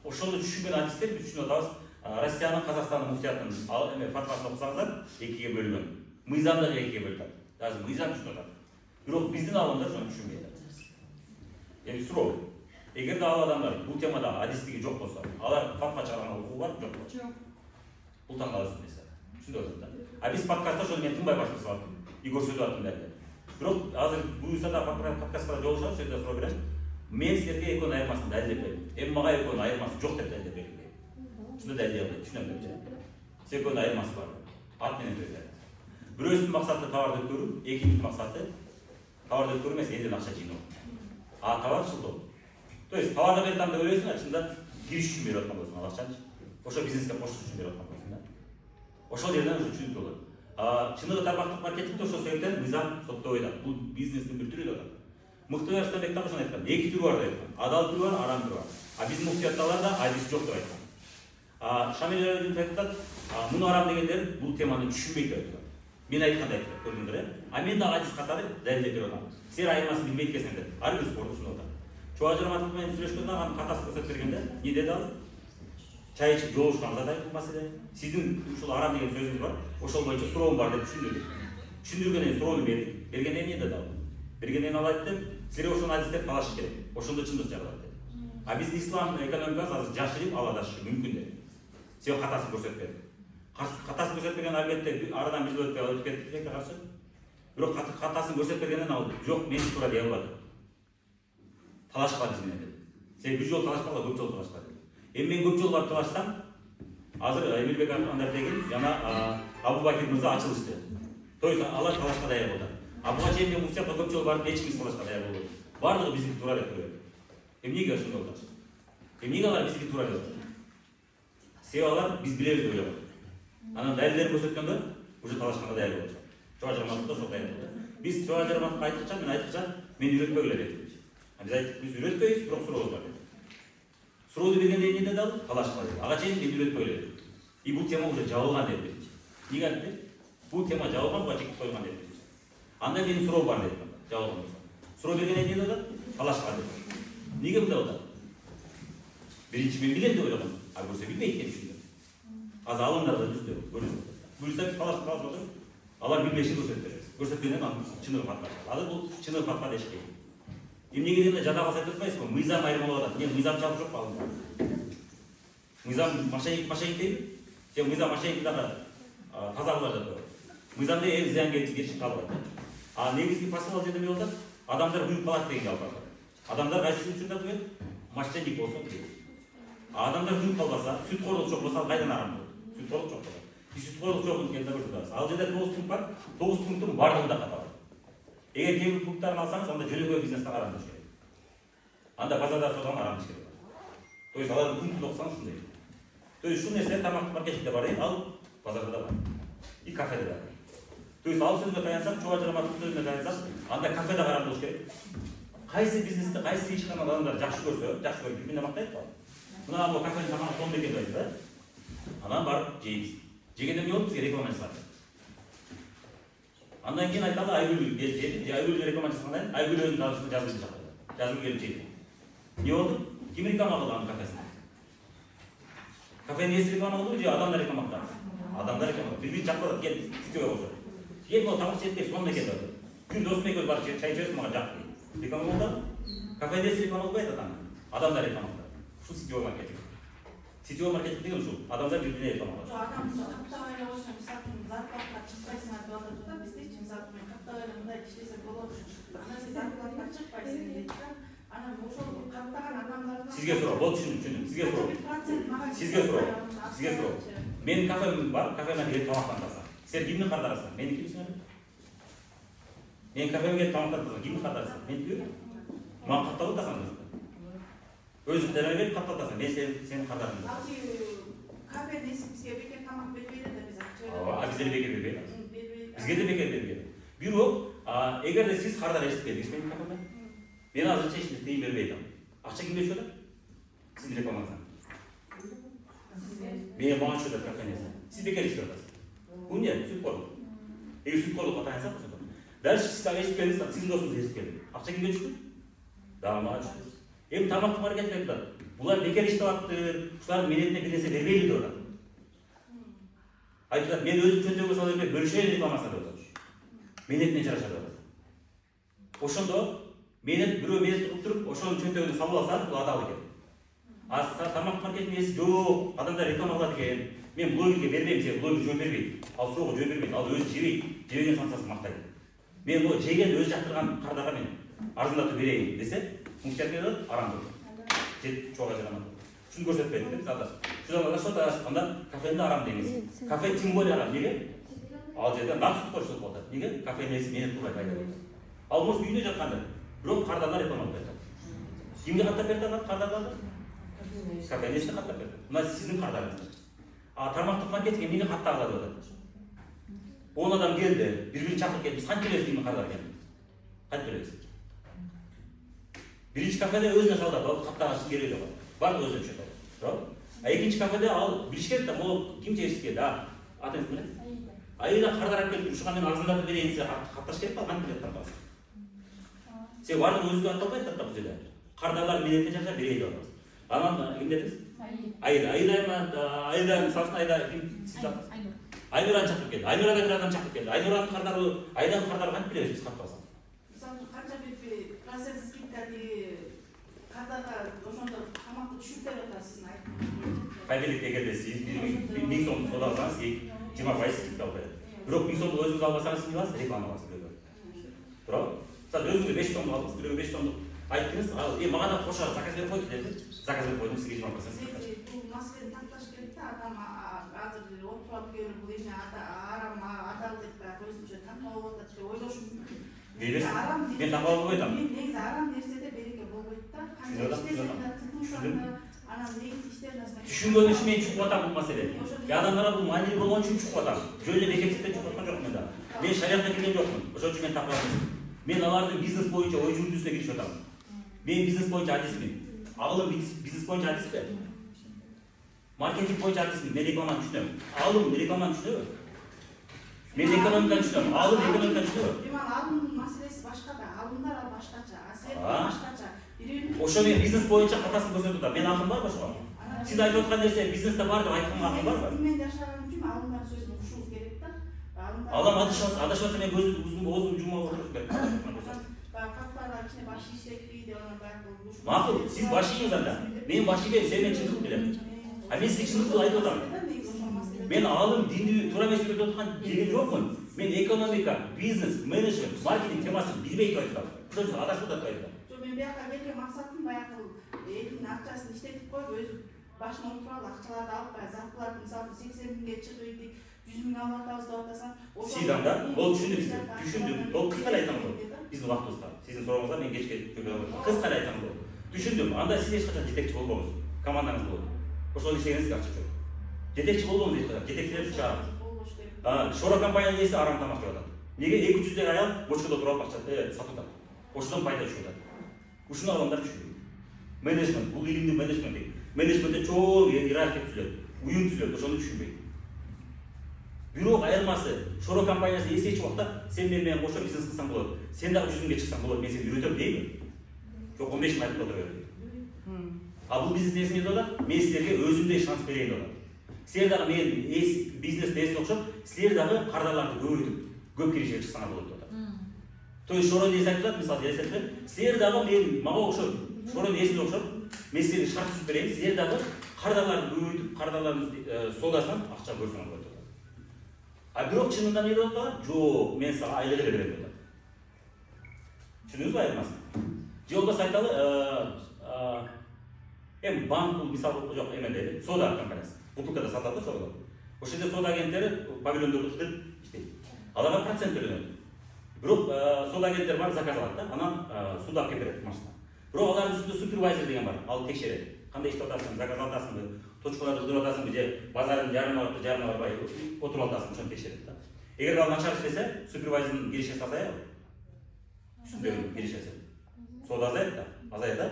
Ошону түшүнгөн адистер биз түшүнүп атабыз. Россиянын, Казакстандын муфтиятынын фатвасын окусаңыздар, экиге бөлүнгөн. Мыйзам да экиге бөлүнөт. Азыр мыйзам түшүнүп атат. Бирок биздин алымдар ошону түшүнбөйт. Эми суроо. Эгерде ал адамдар бул темада адистиги жок болсо, алар фатва чыгарганга укугу бар, жокпу? Жок. Бул таң калысын нерсе. Түшүнүп атат да. Биз подкастта ошону мен тынбай баштап атам. Көрсөтүп аттым дәлде. Бирок азыр буюрса да подкастка жолугушабыз, сөйдө суроо берем. Мен силерге экөөнүн айырмасын далилдеп берем. Эми мага экөөнүн айырмасы жок деп далилдеп берем. Шуну далилдеп берем, түшүнөм деп. Экөөнүн айырмасы бар. Ат менен сөздөр. Бирөөсүнүн максаты товарды өткөрүү, экинчи максаты товарды өткөрүү эмес, элден акча жыйноо. Товар сатуу. То есть товарды бердим деп ойлойсуң, ачында кириш үчүн берип аткан болсуң, ал акчаны. Ошо бизнеске кошуш үчүн берип аткан болсуң да. Ошол жерден уже түшүнүп болот. Чыныгы тармактык маркетингде ошол себептен мыйзам соттобой да. Бул бизнестин бир түрү да. Мыктыбай Арстанбек дагы ошону айткан. Эки түрү бар деп айткан. Адал түрү бар, арам түрү бар. Биздин муфтиятталарда адис жок деп айткан. Шамил Элдин айтат, муну арам дегендер бул теманы түшүнбөйт деп айткан. Мен айткандай айтып көрдүңүздөр, мен дагы адис катары далилдеп берип атам. Силер айырмасын билбейт экенсиңер деп. Ар бир спорт ушундай атат. Чубак Жарматов менен сүйлөшкөндө анын катасын көрсөтүп бергенде, эмне деди ал? Чай ичип жолугушкан зат айтып маселе. Сиздин ушул арам деген сөзүңүз бар. Ошол боюнча суроом бар деп түшүндүрдүк. Түшүндүргөндөн суроону бердик. Бергенден эмне деди ал? Бергенден ал айтты, силер ошону адистеп талашыш керек. Ошондо чындык жагылат деп. Биздин ислам экономикасы азыр жашырып ала дашы мүмкүн деп. Сен катасын көрсөтүп берди. Катасын көрсөтпеген албетте арадан биз өтүп кеттик тилекке каршы. Бирок катасын көрсөтпегенден ал жок мен туура дей албады. Талашкан биз менен деп. Сен бир жол талашпагыла, көп жол талашка деп. Эми мен көп жол барып талашсам, азыр Эмилбек андер деген жана Абубакир мырза ачылышты. То есть алар талашка даяр болду. Буга чейин мен Муфтиятка көп жол барып эч ким талашка даяр болбойт. Бардыгы бизди туура деп көрөт. Эмнеге ошондой болду? Эмнеге алар бизди туура деп атат? Себеби алар биз билебиз деп ойлоп. Анан далилдерин көрсөткөндө уже талашканга даяр болду. Чоğa жарматыкта ошол даяр болду. Биз чоğa жарматыкка айткыча, мен үйрөтпөгүлө дедик. Биз айттык, биз үйрөтпөйбүз, бирок сурообуз бар дедик. Суроону бергенде эмне деди ал? Талашка деди. Ага чейин мен үйрөтпөйлү дедим. И бул тема уже жабылган деди. Эмнеге айтты? Бул тема жабылган, буга чекип койгон деди. Анда менин суроо бар дедим. Жабылган болсо. Суроо бергенде эмне деди? Талашка деди. Эмнеге мындай болду? Биринчи мен билем деп ойлогом. Көрсө билбейт деп түшүндүм. Азыр алыңдар да жүздө көрүнөт. Буюрса биз талашып отуруп, алар билбешин көрсөтөбүз. Көрсөткөндөн анын чыныгы факт. Азыр бул чыныгы фактка дешкен. Эмнеге дегенде жада калса айтпайсызбы? Мыйзам айрым болуп атат. Мен мыйзам чалып жокпу алдым. Мыйзам машайник дейби? Же мыйзам машайник дагы таза кылып жатат. Мыйзамда зыян келтиришип калбайт. Негизги посыл жерде эмне болот? Адамдар күйүп калат деген жалпы. Адамдар кайсы үчүн да деген машайник болсо дейт. Адамдар күйүп калбаса, сүткорлук жок болсо кайдан арам болот? Сүткорлук жок болот. Сүткорлук жок экенин көрсөтөбүз. Ал жерде 9 пункт бар. 9 пункттун бардыгында каталат. Эгер кээ бир пункттарын алсаңыз, анда жөнөкөй бизнестен арам деш керек. Анда базарда сатылган арам деш керек. То есть алардын пунктун окусаңыз ушундай. То есть ушул нерсе тамак маркетинде бар дейт, ал базарда да бар. И кафеде да бар. То есть ал сөзүнө таянсак, чоğa жарматык сөзүнө таянсак, анда кафеде карап болуш керек. Кайсы бизнесте, кайсы ишкан адамдар жакшы көрсө, жакшы көрүп бирбирине мактайт го. Мына бул кафенин тамагы тонду экен дейт да. Анан барып жейбиз. Жегенде эмне болот? Бизге реклама жасалат. Андан кийин айталы Айгүл жеди, же Айгүлгө реклама жасагандан кийин Айгүл өзүнүн таныштыгын жазып жатты. Жазып келип жеди. Эмне болду? Ким реклама кылды анын кафесине? Кафенин ээси реклама кылдыбы же адамдар реклама кылды? Адамдар реклама кылды. Бир-бирин чакырып кел, ситөбө болчу. Кел могу тамак жеп кел, сонун экен деп. Күн досум экөөбүз барып чай ичебиз, мага жак дейт. Реклама кылды. Кафенин ээси реклама кылбайт атам. Адамдар реклама кылды. Ушул сетевой маркетинг. Сетевой маркетинг деген ушул. Адамдар бир-бирине реклама кылат. Адамдар каптагайла болсо, мисалы зарплатка чыкпайсың деп атат да, бизде мисалы мен каптагайла мындай иштесе болот. Анан сен зарплатка чыкпайсың дейт да. Анан ошол каптаган адамдардан Сизге суроо, болду түшүндүм. Сизге суроо. Сизге суроо. Менин кафем бар, кафеме келип тамактанасың. Сен кимди кардарасың? Меники сиңер? Мен кафеме келип тамактанасың, кимди кардарасың? Меники? Мага катталып атасың. Өзүң делегет каттатасың, мен сени кардардым. Ал кафе десип бизге бекер тамак бербейт да биз акча. Бизге бекер бербейт. Бизге да бекер бербейт. Бирок, эгерде сиз кардар эсептедиңиз менин кафеме, мен азырча эч тыйын бербейт. Акча ким берип жатат? Сиздин рекламаңыздан. Мен мага түшөт кафенеси. Сиз бекер иштеп атасыз. Бул эмне? Сүткорлук. Эгер сүткорлукка таянсак, дальше сиз дагы эсип келдиңиз, сиздин досуңуз эсип келди. Акча кимге түштү? Дагы мага түштү. Эми тамактык маркетинг айтып атат. Булар бекер иштеп атты, ушулардын менетине бир нерсе бербейли деп атат. Айтып атат, мен өзүм чөнтөгө сала бербей, бөлүшөйүн рекламасына деп атат. Менетине жараша деп атат. Ошондо менет бирөө менет кылып туруп, ошонун чөнтөгүнө салып алса, бул адал экен. Тамак маркетинг эси жок, адамдар реклама кылат экен. Мен блогерге бербейм, же блогер жооп бербейт. Ал суроого жооп бербейт, ал өзү жебейт, жебеген санкциясын мактайт. Мен могу жеген өзү жактырган кардага мен арзандатып берейин десе, Муфтият менен арам болот. Жет чоğa жарамат. Шуну көрсөтпөйт деп задача. Шудан что анда кафенде арам деймиз. Кафе тем более арам. Неге? Ал жерде насып коюшулуп калат. Неге? Кафенин ээси менен турбай пайда болот. Ал может үйүнө жатканда, бирок кардарда реклама кылып атат. Кимге каттап берди аны кардарды? Кафенин ээси каттап берди. Мына сиздин кардарыңыз. Тармактык маркетинг эмнеге каттагыла деп атат? 10 адам келди, бир-бирин чакырып келип, биз канча беребиз дейм кардар экен. Канча беребиз? Биринчи кафеде өзүнө салдап, ал каттагыш кереги жок. Бардыгы өзүнө чөтөт. Жок? Экинчи кафеде ал билиш керек да, могу ким чечип келди? Атыңыз эмне? Айда кардар алып келип, ушуга мен арзандатып берейин десе, катташ керек па, кантип жаттан каласың? Сен бардыгы өзүгө атталбайт да бул жерде. Кардарлар менетине жараша берейин деп атасыз. Анан ким дедиңиз? Айда мисалы айда ким сиз атасыз? Айнураны чакырып келди. Айнурага бир адам чакырып келди. Айнуранын кардары, айданын кардары кантип билебиз биз каттап алсак? Мисалы канча бир процент скидка кардага ошондо тамакты түшүрүп берип атасыз, айтып. Кабелет эгерде сиз 1000 сомдук соода алсаңыз 20% скидка алып берет. Бирок 1000 сомдук өзүңүз албасаңыз эмне кыласыз? Реклама кыласыз бирөөгө. Туурабы? Сиз өзүңүз 5 сомдук алдыңыз, бирөөгө 5 сомдук айттыңыз. Ал мага да кошо заказ берип койду деди. Заказ берип койдум, сизге 20% скидка. Бул маселени такташ керек да, адам азыр отуруп алып келип бул эмне арам адал деп өзүнчө таңдап алып атат деп ойлошу мүмкүн. Мен таңдап алып айтам. Негизи арам нерседе береке болбойт да. Кандай иштесең да тутулсаң да анан негизи иштер нерсе. Түшүнгөн үчүн мен чукуп атам бул маселе. Адамдарга бул маанилүү болгон үчүн чукуп атам. Жөн эле бекеттиктен чукуп аткан жокмун да. Мен шариятка кирген жокмун. Ошон үчүн мен такылам. Мен алардын бизнес боюнча ой жүргүзүүсүнө киришип атам. Мен бизнес боюнча адисмин. Агылым бизнес боюнча адиспи. Маркетинг боюнча адисмин. Мен рекламаны түшүнөм. Алым рекламаны түшүнөбү? Мен экономиканы түшүнөм. Алым экономиканы түшүнөбү? Алымдын маселеси башка да. Алымдар башкача, асет башкача. Ошо мен бизнес боюнча катасын көрсөтүп атам. Мен акым барбы ошого? Сиз айтып аткан нерсе бизнесте бар деп айтканга акым барбы? Мен жашаган үчүн алымдар сөзүн угушубуз керек да. Адам адашат мен оозумду жумап отуруп керек. Факторлар кичине баш ийсекпи деп анан баягы Макул, сиз баш ийиңиз анда. Мен баш ийбейм, сен мен чындык билем. А мен сизге чындыкты айтып атам. Мен алым динди туура эмес деп аткан деген жокмун. Мен экономика, бизнес, менеджмент, маркетинг темасын билбей айтып атам. Ошон үчүн адашып атат айтып атам. Жок, мен бияка келген максатым баягы элдин акчасын иштетип коюп өзү башына отуруп алып акчаларды алып баягы зарплата мисалы 80 миңге чыгып ийди, 100 миң алып атабыз деп атасаң, Сиз анда болуп түшүндүм. Толук кыскара айтсам болот. Биздин убактыбызда. Сиздин сурооңузга мен кечке кыскара айтсам болот. Түшүндүм. Анда сиз эч качан жетекчи болбоңуз. Командаңыз болот. Ошол ишегиңизге акча жок. Жетекчи болбоңуз эч качан. Жетекчилерди чыгарыңыз. Шора компаниянын ээси арам тамак жеп атат. Неге 200 аял бочкада отуруп алып акча сатып атат? Ошодон пайда түшүп атат. Ушуну адамдар түшүнбөйт. Менеджмент, бул илимдин менеджменти. Менеджментте чоң иерархия түзүлөт, уюм түзүлөт, ошону түшүнбөйт. Бирок айырмасы, Шора компаниясы эсеч убакта сен менен кошо бизнес кылсаң болот. Сен дагы 100 миңге чыксаң болот, мен сени үйрөтөм дейби? Жок, 15 миң айтып отура берет. А бул бизнес несине деп атат? Мен силерге өзүмдөй шанс берейин деп атат. Силер дагы мен бизнес несине окшоп, силер дагы кардарларды көбөйтүп, көп киришке чыксаңар болот деп атат. То есть Шора несин айтып атат, мисалы элестетип, силер дагы мен мага окшоп, Шора несине окшоп, мен силерге шарт түзүп берейин, силер дагы кардарларды көбөйтүп, кардарлардын соодасынан акча көрсөңөр болот. А бирок чынында эмне деп атат? Жок, мен сага айлык эле берем деп атат. Түшүндүңүзбү айырмасын? Же болбосо айталы, банк бул мисалы жок эмедеби? Соода компаниясы. Бутылкада сатат да соода. Ошол жерде соода агенттери павильондорду кырып иштейт. Аларга процент төлөнөт. Бирок соода агенттер бар, заказ алат да, анан суда алып келип берет машина. Бирок алардын үстүндө супервайзер деген бар, ал текшерет. Кандай иштеп атасың, заказ атасыңбы, точкаларды кырып атасыңбы же базардын жарына барбай отуруп атасың, ошону текшерет да. Эгер ал начар иштесе, супервайзердин киришеси азаябы? Үстүндөгү киришеси. Соода азаят да, азаят да.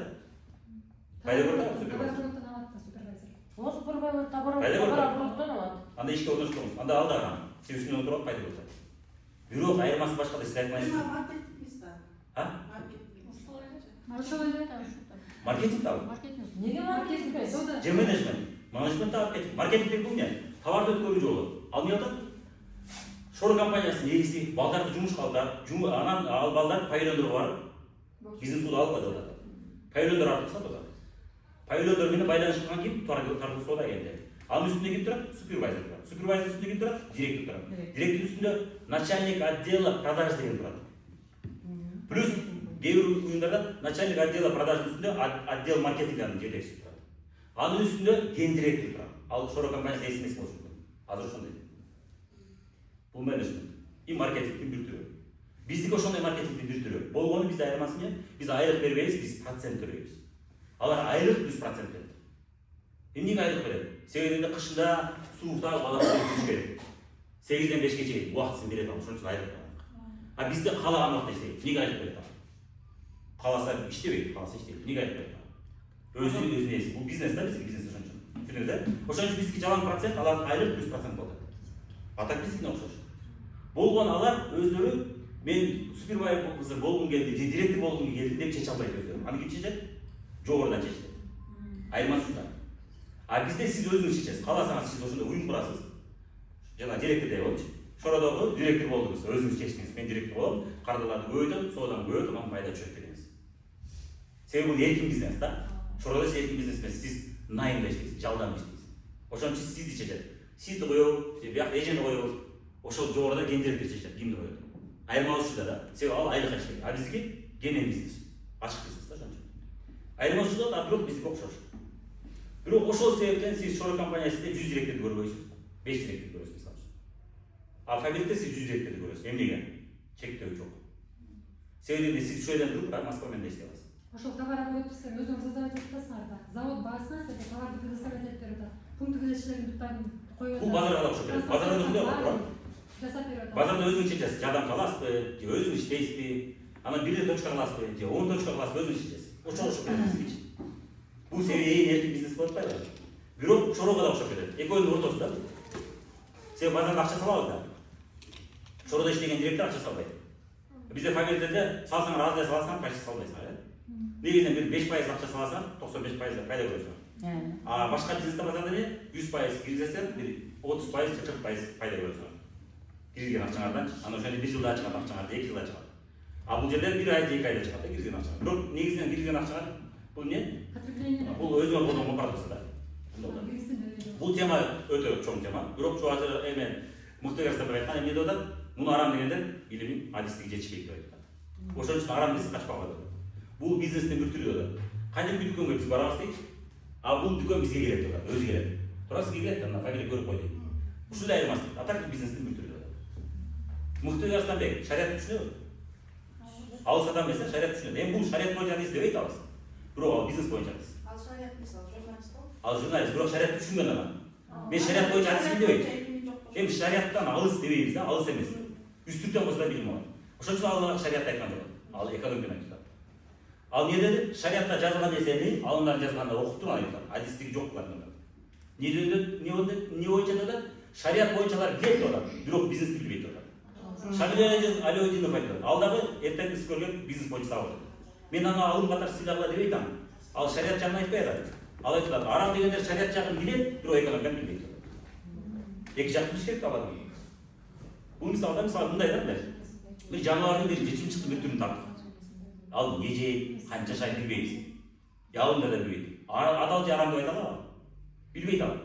Кайда көрдүң супервайзер? О, супервайзер табар алат. Анда ишке орношпоңуз. Анда ал дагы сиз үстүнөн отуруп кайда көрсөт. Бирок айырмасы башкада сиз айтмайсызбы? Маркетинг табы. Неге маркетинг? Же менеджмент. Менеджмент табып кетти. Маркетинг бул эмне? Товарды өткөрүү жолу. Ал эмне атат? Шора компаниясы негизи балдарды жумушка алат. Анан ал балдар павильондорго барып бизнес алып атат атат. Павильондор аркылуу сатып атат. Павильондор менен байланышкан ким? Тартуу соода агенти. Анын үстүндө ким турат? Супервайзер турат. Супервайзер үстүндө ким турат? Директор турат. Директор үстүндө начальник отдела продаж деген турат. Плюс кээ бир уюмдарда начальник отдела продаждын үстүндө отдел маркетингдин жетекчиси турат. Анын үстүндө гендиректор турат. Ал Шора компаниясы эсмес болушу мүмкүн. Азыр ошондой. Бул менеджмент и маркетингдин бир түрү. Биздики ошондой маркетингдин бир түрү. Болгону бизде айырмасы эмне? Биз айлык бербейбиз, биз процент төлөйбүз. Алар айлык плюс процент берет. Эмнеге айлык берет? Себебинде кышында суукта балага жүрүш керек. 8-ден 5ке чейин убактысын берет ал, ошон үчүн айлык берет. А бизде каалаган убакта иштейт. Эмнеге айлык берет ал? Кааласа иштебейт, кааласа иштейт. Эмнеге айлык берет ал? Өзүнүн эси. Бул бизнес да, бизге бизнес ошон үчүн. Түшүндүңүз э? Ошон үчүн биздики жалаң процент, алардын айлык плюс процент болот. Атак биздикине окшош. Болгон алар өздөрү мен супервайзер болгум келди, же директор болгум келди деп чече албайт өздөрү. Аны ким чечет? Жогорудан чечет. Айырмасы ушунда. А бизде сиз өзүңүз чечесиз. Кааласаңыз сиз ошондо уюм курасыз. Жана директор деп болчу. Шорадагы директор болдуңуз, өзүңүз чечтиңиз. Мен директор болом, кардарларды көбөйтөм, соодан көбөйтөм, анан пайда түшөт дедиңиз. Себеби бул эркин бизнес да. Шорада сиз эркин бизнес эмес, сиз найымда иштейсиз, жалдам иштейсиз. Ошон үчүн сизди чечет. Сизди коебу, бияк эжени коебу. Ошол жогоруда гендерди чечет, кимди коет. Айырмалык ушуда да. Себеби ал айлык иштейт. А бизги генен бизнес. Ачык бизнес да ошон үчүн. Айырмалык ушуда да, бирок биздики окшош. Бирок ошол себептен сиз шорой компаниясында 100 директорду көрбөйсүз. 5 директорду көрөсүз мисалы үчүн. А фабрикте сиз 100 директорду көрөсүз. Эмнеге? Чектөө жок. Себеби сиз ушул жерден туруп Москва менен иштей аласыз. Ошол товар коюпсуздар, өзүңүз создавать этип атасыңар да. Завод баасына сиз товарды предоставлять этип берип атат. Пункт күзөтчүлөрдүн буттарын коюп атат. Бул базарга да окшоп кетет. Базарда ушундай болот. Жасап берип атат. Базарда өзүң чечесиз, жардам кыласызбы, же өзүң иштейсизби? Анан бир точка кыласызбы, же 10 точка кыласызбы, өзүң чечесиз. Ошого окшоп кетет сизге. Бул себеби эркин бизнес болуп атпайбы? Бирок шорого да окшоп кетет. Экөөнүн ортосунда. Себеби базарда акча салабыз да. Шороодо иштеген директор акча салбайт. Бизде фабриктерде салсаңар аздай саласаңар, почти салбайсыңар, э? Негизинен бир 5% акча саласаң, 95% пайда көрөсүң. А башка бизнесте базарда не? 100% киргизсең, бир 30% же 40% пайда көрөсүң. Кирген акчаңардан, анан ошондо 1 жылда чыгат акчаңар, 2 жылда чыгат. А бул жерде 1 айда 2 айда чыгат, кирген акчаңар. Бирок негизинен кирген акчаңар бул не? Потребление. Бул өзүңөр колдонгон продукция да. Бул тема өтө чоң тема. Бирок чу азыр эме мыкты көрсөтүп айткан эмне деп атат? Муну арам дегендер илимин адистиги жетишпейт деп айтат. Ошон үчүн арам бизнес качпагыла деп. Бул бизнестин бир түрү да. Кадимки дүкөнгө биз барабыз дейт. А бул дүкөн бизге келет деп атат, өзү келет. Тура сизге келет, ана фабрика көрүп кой дейт. Ушундай айырмасы. А так бизнестин бир түрү да. Мыкты Арстанбек, шариат түшүнөбү? Ал сатам десе шариат түшүнөт. Эми бул шариат боюнча дейсиз деп айта аласыз. Бирок ал бизнес боюнча дейсиз. Ал шариат мисалы журналист бол. Ал журналист, бирок шариат түшүнген адам. Мен шариат боюнча адисмин дебейт. Эми шариаттан алыс дебейбиз да, алыс эмес. Үстүртөн болсо да билим алат. Ошон үчүн ал шариатты айткан жок. Ал экономиканы айтат. Ал эмне деди? Шариатта жазылган нерсени алымдар жазганда окуп туруп айтат. Адистиги жок булардын. Не боюнча да? Шариат боюнча алар билет деп атат, бирок бизнести билбейт деп атат. Шамиль Алиодинов айтат. Ал дагы эртең биз көргөн бизнес боюнча сабак. Мен аны алым катар сыйлагыла деп айтам. Ал шариат жагын айтпай атат. Ал айтат, арам дегендер шариат жагын билет, бирок экономиканы билбейт. Эки жакты билиш керек абады. Бул мисалда мындай да. Бир жаныбардын бир жетим чыкты бир түрүн таптык. Ал не жейт, канча жашайт билбейбиз. Ялында да билбейт. Адал же арам деп айта алабы? Билбейт ал.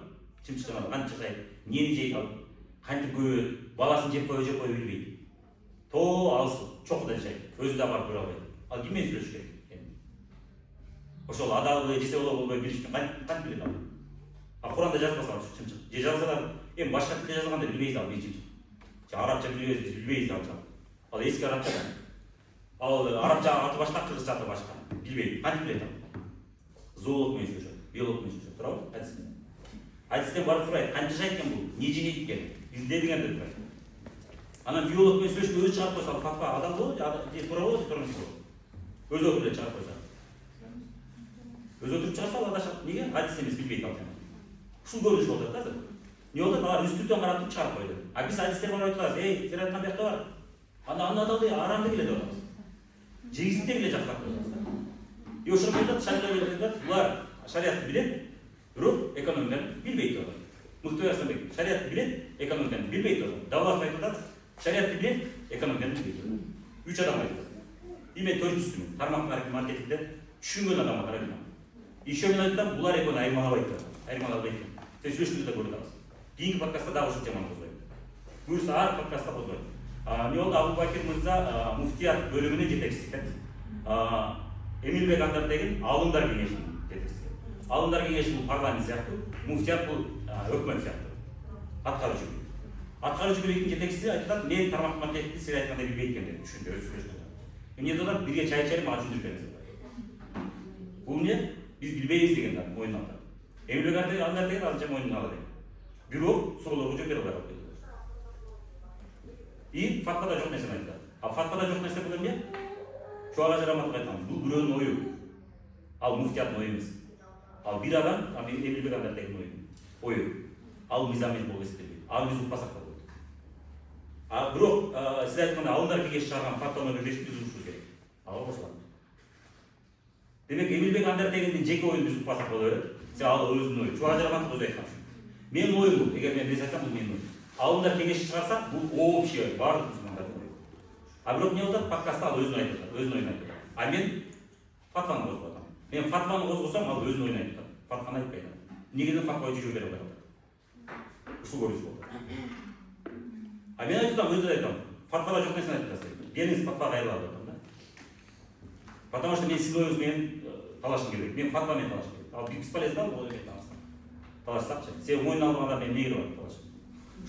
Чымчыктан канча жашайт, эмнени жейт ал, кантип көбөйөт, баласын жеп койбу билбейт. Тоо алыс чокуда жашайт, өзү да барып көрө албайт. Ал ким менен сүйлөшүш керек? Ошол адалбы, жесе болобу билишти, кантип билет ал? А Куранда жазбаса ал чымчык. Же жазса да, эми башка тилде жазганда билбейсиз ал чымчык. Же арабча билбейсиз ал. Ал эски арабча. Ал арабча аты башка, кыргызча аты башка. Билбейт. Кантип билет ал? Зоолог менен сүйлөшөт, биолог менен сүйлөшөт. Туурабы? Адистен. Адистен барып сурайт, канча жашайт экен бул? Не жейт экен? Бизде деген деп турат. Анан биолог менен сүйлөшүп өзү чыгарып койсо, фатва адам болобу, же туура болобу, же туура эмес болобу? Өзү отуруп эле чыгарып койсо. Өзү отуруп чыгарса ал адашат. Неге? Адис эмес, билбейт ал. Ушул көрүнүш болуп атат азыр. Не болот? Алар үстүртөн карап туруп чыгарып койду. А биз адистер барып айтып атабыз, эй, сен айткан биякта бар. Аны адалды, арамды билет деп атабыз. Жегизин де биле жаткан коебуз. И ошондо айтат, шариат айтат, булар шариатты билет, бирок экономиканы билбейт деп атат. Мыкты Арстанбек, шариатты билет, экономиканы билбейт деп атат. Давлатов айтып атат, шариатты билет, экономиканы билбейт деп атат. 3 адам айтып атат. И мен 4-үчүсүмүн. Тармак маркетингде түшүнгөн адамга карап атам. Еще мен айтам, булар экөөнү айырмалабайт деп атат. Айырмалабайт. Сен сүйлөшкөндө да көрүп атасың. Кийинки подкастта дагы ушул теманы козгойм. Буюрса ар подкастта козгойм. Не болду, Абубакир мырза муфтият бөлүмүнүн жетекчиси экен. Эмилбек Андардеген алымдар кеңешинин жетекчиси. Алымдар кеңеши бул парламент сыяктуу, муфтият бул өкмөт сыяктуу. Аткаруучу бийлик. Аткаруучу бийликтин жетекчиси айтат, мен тармак маркетингди сиз айткандай билбейт экен деп түшүндү, өзү сүйлөшкөндө. Эмне деп бирге чай ичели, мага түшүндүрүп бериңиз. Бул эмне? Биз билбейбиз деген да моюнун алат. Эмилбек Андардеген азырынча моюнун алат. Бирок суроолорго жооп бере албай калды. И фатвада жок нерсени айтты. А фатвада жок нерсе бул эмне? Чуага жараматтык айткан. Бул бирөөнүн ою. Ал муфтияттын ою эмес. Ал бир адам, Эмилбек Андардеген ою. Ал мыйзам эмес болуп эсептелбейт. Ал биз укпасак да болот. А бирок сиз айткандай алымдар кеңеши чыгарган фатва номер 5 биз укушубуз керек. Ага кошулат. Демек Эмилбек Андардегендин жеке оюн биз укпасак боло берет. Сен ал өзүнүн ою. Чуага жараматтык өзү айткан. Менин оюм бул. Эгер мен айтсам, бул менин оюм. Алымдар кеңеши чыгарсак, бул общий баардык мусулмандардын ою. А бирок эмне болот? Подкастта ал өзүн айтып атат, өзүнүн оюн айтып атат. А мен фатваны козгоп атам. Мен фатваны козгосом, ал өзүнүн оюн айтып атат. Фатваны айтпайт. Неге деп фатва жооп бере албай атат? Ушул көрүнүш болду. А мен айтам, өзү айтам. Фатвада жок нерсени айтып тастайм. Бериңиз фатвага кайрылып атам да. Потому что мен сиз оюңуз менен талашым керек. Мен фатва менен талашым керек. Ал бесполезно ал ой менен талашсакчы. Сен мойнуна алганда мен эмне кирип талаш.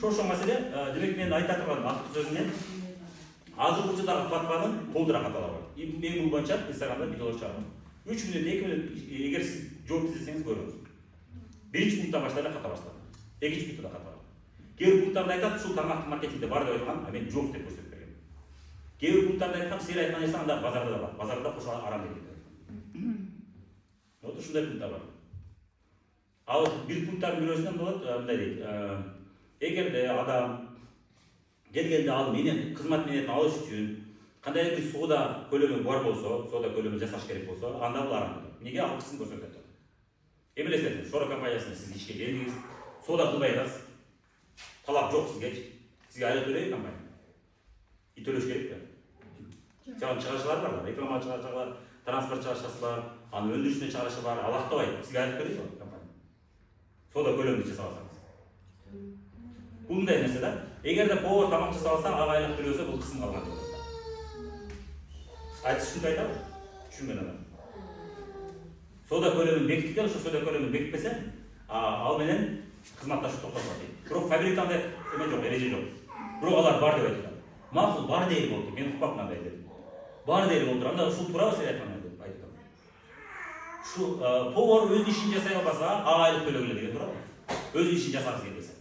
Ошо маселе, демек мен айта турган актуу сөзүмөн азыр учурдагы фатваны толтура каталап бар. Мен бул боюнча Инстаграмда видеолор чыгарам. 3 мүнөт, 2 мүнөт эгер сиз жооп издесеңиз көрөңүз. Биринчи пункттан баштайлар ката баштады. Экинчи пунктта ката бар. Кээ бир пункттарда айтат, ушул тармактын маркетингде бар деп айткан, а мен жок деп көрсөтүп бергем. Кээ бир пункттарда айткан, силер айткан нерсе анда базарда да бар. Базарда кошо арам деп айткан. Вот ушундай пункттар бар. Ал бир пункттардын бирөөсүнөн болот, мындай дейт. Эгерде адам келгенде ал менен кызмат менен алыш үчүн кандайдыр бир соода көлөмү бар болсо, соода көлөмү жасаш керек болсо, анда бул арам. Неге акысын көрсөтөт? Эмелесиз, Шора компаниясына сиз ишке келдиңиз, соода кылбай атасыз. Талап жок сизге. Сизге айлык төлөйт компания. И төлөш керек да. Чаган чыгарышалар бар, реклама чыгарышалар, транспорт чыгарышасы бар, анын өндүрүшүнө чыгарышы бар, ал актабайт. Сизге айлык төлөйт компания. Соода көлөмүн жасабасаңыз. Бул мындай нерсе да. Эгерде повар тамак жасабалса, ага айлык төлөсө, бул кысым калган болот. Айтыш үчүн айтабы? Түшүнгөн адам. Соода көлөмүн бекиткен, ошо соода көлөмүн бекитпесе, ал менен кызматташы токтотулат дейт. Бирок фабрикада эме жок, эреже жок. Бирок алар бар деп айтат. Макул бар дейли болду. Мен укпап мындай дедим. Бар дейли болду. Анда ушул туурабы сиз айткан деп айттым. Ушу повар өз ишин жасай албаса, ага айлык төлөгүлө деген туурабы? Өз ишин жасагысы келбесе.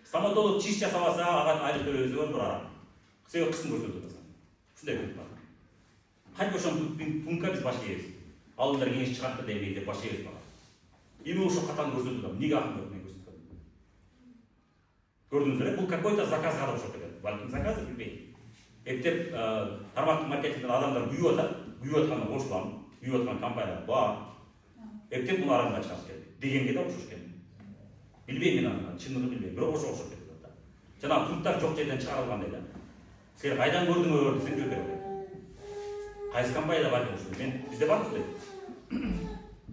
Стоматолог чиш жасабаса, ага айлык төлөбөзгө туурабы? Себеби кысым көрсөтүп атасың. Ушундай пункт бар. Кантип ошол пунктка биз баш ийебиз. Алдындар кеңеш чыгартты демейди деп баш ийебиз бага. Эми ошо катаны көрсөтүп атам. Эмнеге акын жок мен көрсөтөм. Көрдүңүздөр, бул какой-то заказга да окшоп кетет. Балким заказ билбейм. Эптеп тармактык маркетингден адамдар күйүп атат, күйүп атканда кошулам, күйүп аткан компания бар. Эптеп муну арамга чыгарып келди. Дегенге да окшош экен. Билбейм мен аны, чындыгын билбейм. Бирок ошо окшоп кетти да. Жана пункттар жок жерден чыгарылгандай да. Сен кайдан көрдүңөр десең жооп берет. Кайсы компанияда бар ушул? Мен бизде бар ушул.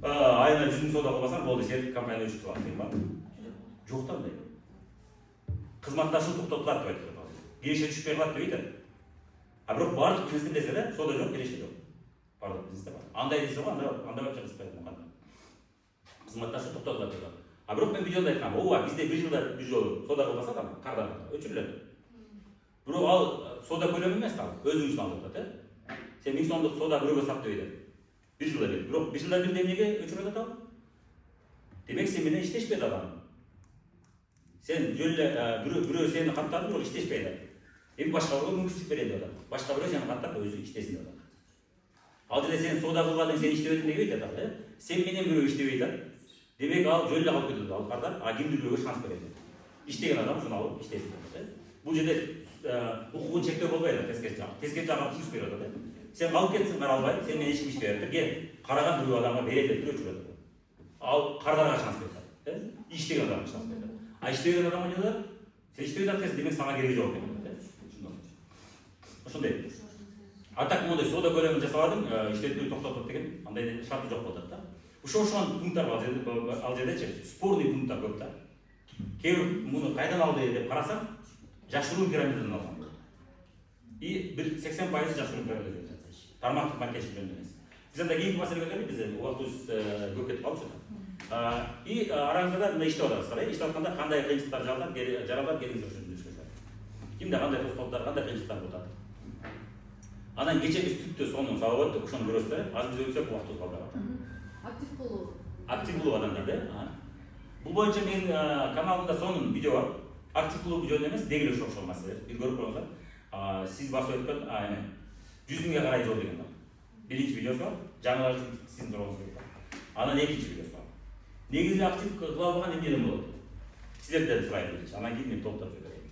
Айына 100 000 соода кылбасаң, болду сен компания өчүп алат дейм бар. Жок да мындай. Кызматташы токтотулат деп айтып атат. Киреше түшпөй калат деп айтат. А бирок баардык бизнесте десе да, соода жок, киреше жок. Баардык бизнесте бар. Андай десе го, анда вообще кызмат кандай. Кызматташы токтотулат деп атат. А бирок мен видеода айткам, ооба, бизде бир жылда бир жолу соода кылбаса да, кардан өчүрүлөт. Бирок ал соода көлөмү эмес да, өзүң үчүн алып атат, Сен 1000 сомдук соода бирөөгө сатып берет. Bir жылда бер. Бирок bir жылда бир эмнеге өчүрөт атам? Демек сен менен иштешпейт адам. Сен жөн бирөө сени каттады, бирок иштешпейт. Эми башка бирөө мүмкүнчүлүк берет деп атам. Башка бирөө сени каттап өзү иштесин деп атам. Ал жерде сен соода кылбадың, сен иштебедиң деп айтат атам, Сен менен бирөө иштебейт атат. Демек ал жөн эле калып кетет ал кардар, а кимдир бирөөгө шанс берет. Иштеген адам ушуну алып иштесин деп атат. Бул жерде укугун чектөө болбойт, тескери жагга плюс берет атат. Сен калып кетсең каралбай, сен менен ишим иштеп берет. Ке караган бирөө адамга берет деп өчүрөт. Ал кардарга шанс берет. Иштеген адамга шанс берет. А иштеген адам эмне болот? Сен иштеп жатсаң, демек сага кереги жок экен. Ошондой. А так мондай соода көлөмүн жасабадың, иштетүүнү токтотот деген андай шарты жок болот да. Ошон пункттар ал жердечи спорный пункттар көп да. Кээ бир муну кайдан алды деп карасаң, жашыруун пирамидадан алган. И 80% жашыруун пирамида. Тармактык маркетинг жөнүндө эмес. Биз анда кийинки маселеге келип, биз убактыбыз көп кетип калчу. И араңызда мындай иштеп атасыздар. Иштеп атканда кандай кыйынчылыктар жаралат келиңиздер ушуну билишкенсиздер. Кимде кандай тоскоолдор, кандай кыйынчылыктар болот? Анан кече биз түптө сонун салып өттүк, ошону көрөсүздөр. Азыр биз өтсөк убактыбыз калбай калат. Актив болуу. Актив болуу адамдар да. Бул боюнча менин каналымда сонун видео бар. Актив болуу жөнүндө эмес, дегеле ошол маселе. Бир көрүп коюңуздар. Сиз басып өткөн эме 100 000ге карай жол деген бар. Биринчи видеосу бар. Жаңылар сиздин сурооңуз керек. Анан экинчи видеосу бар. Негизи актив кыла албаган эмнеден болот? Сиздерден сурайын биринчи. Анан кийин мен толуктап берейин.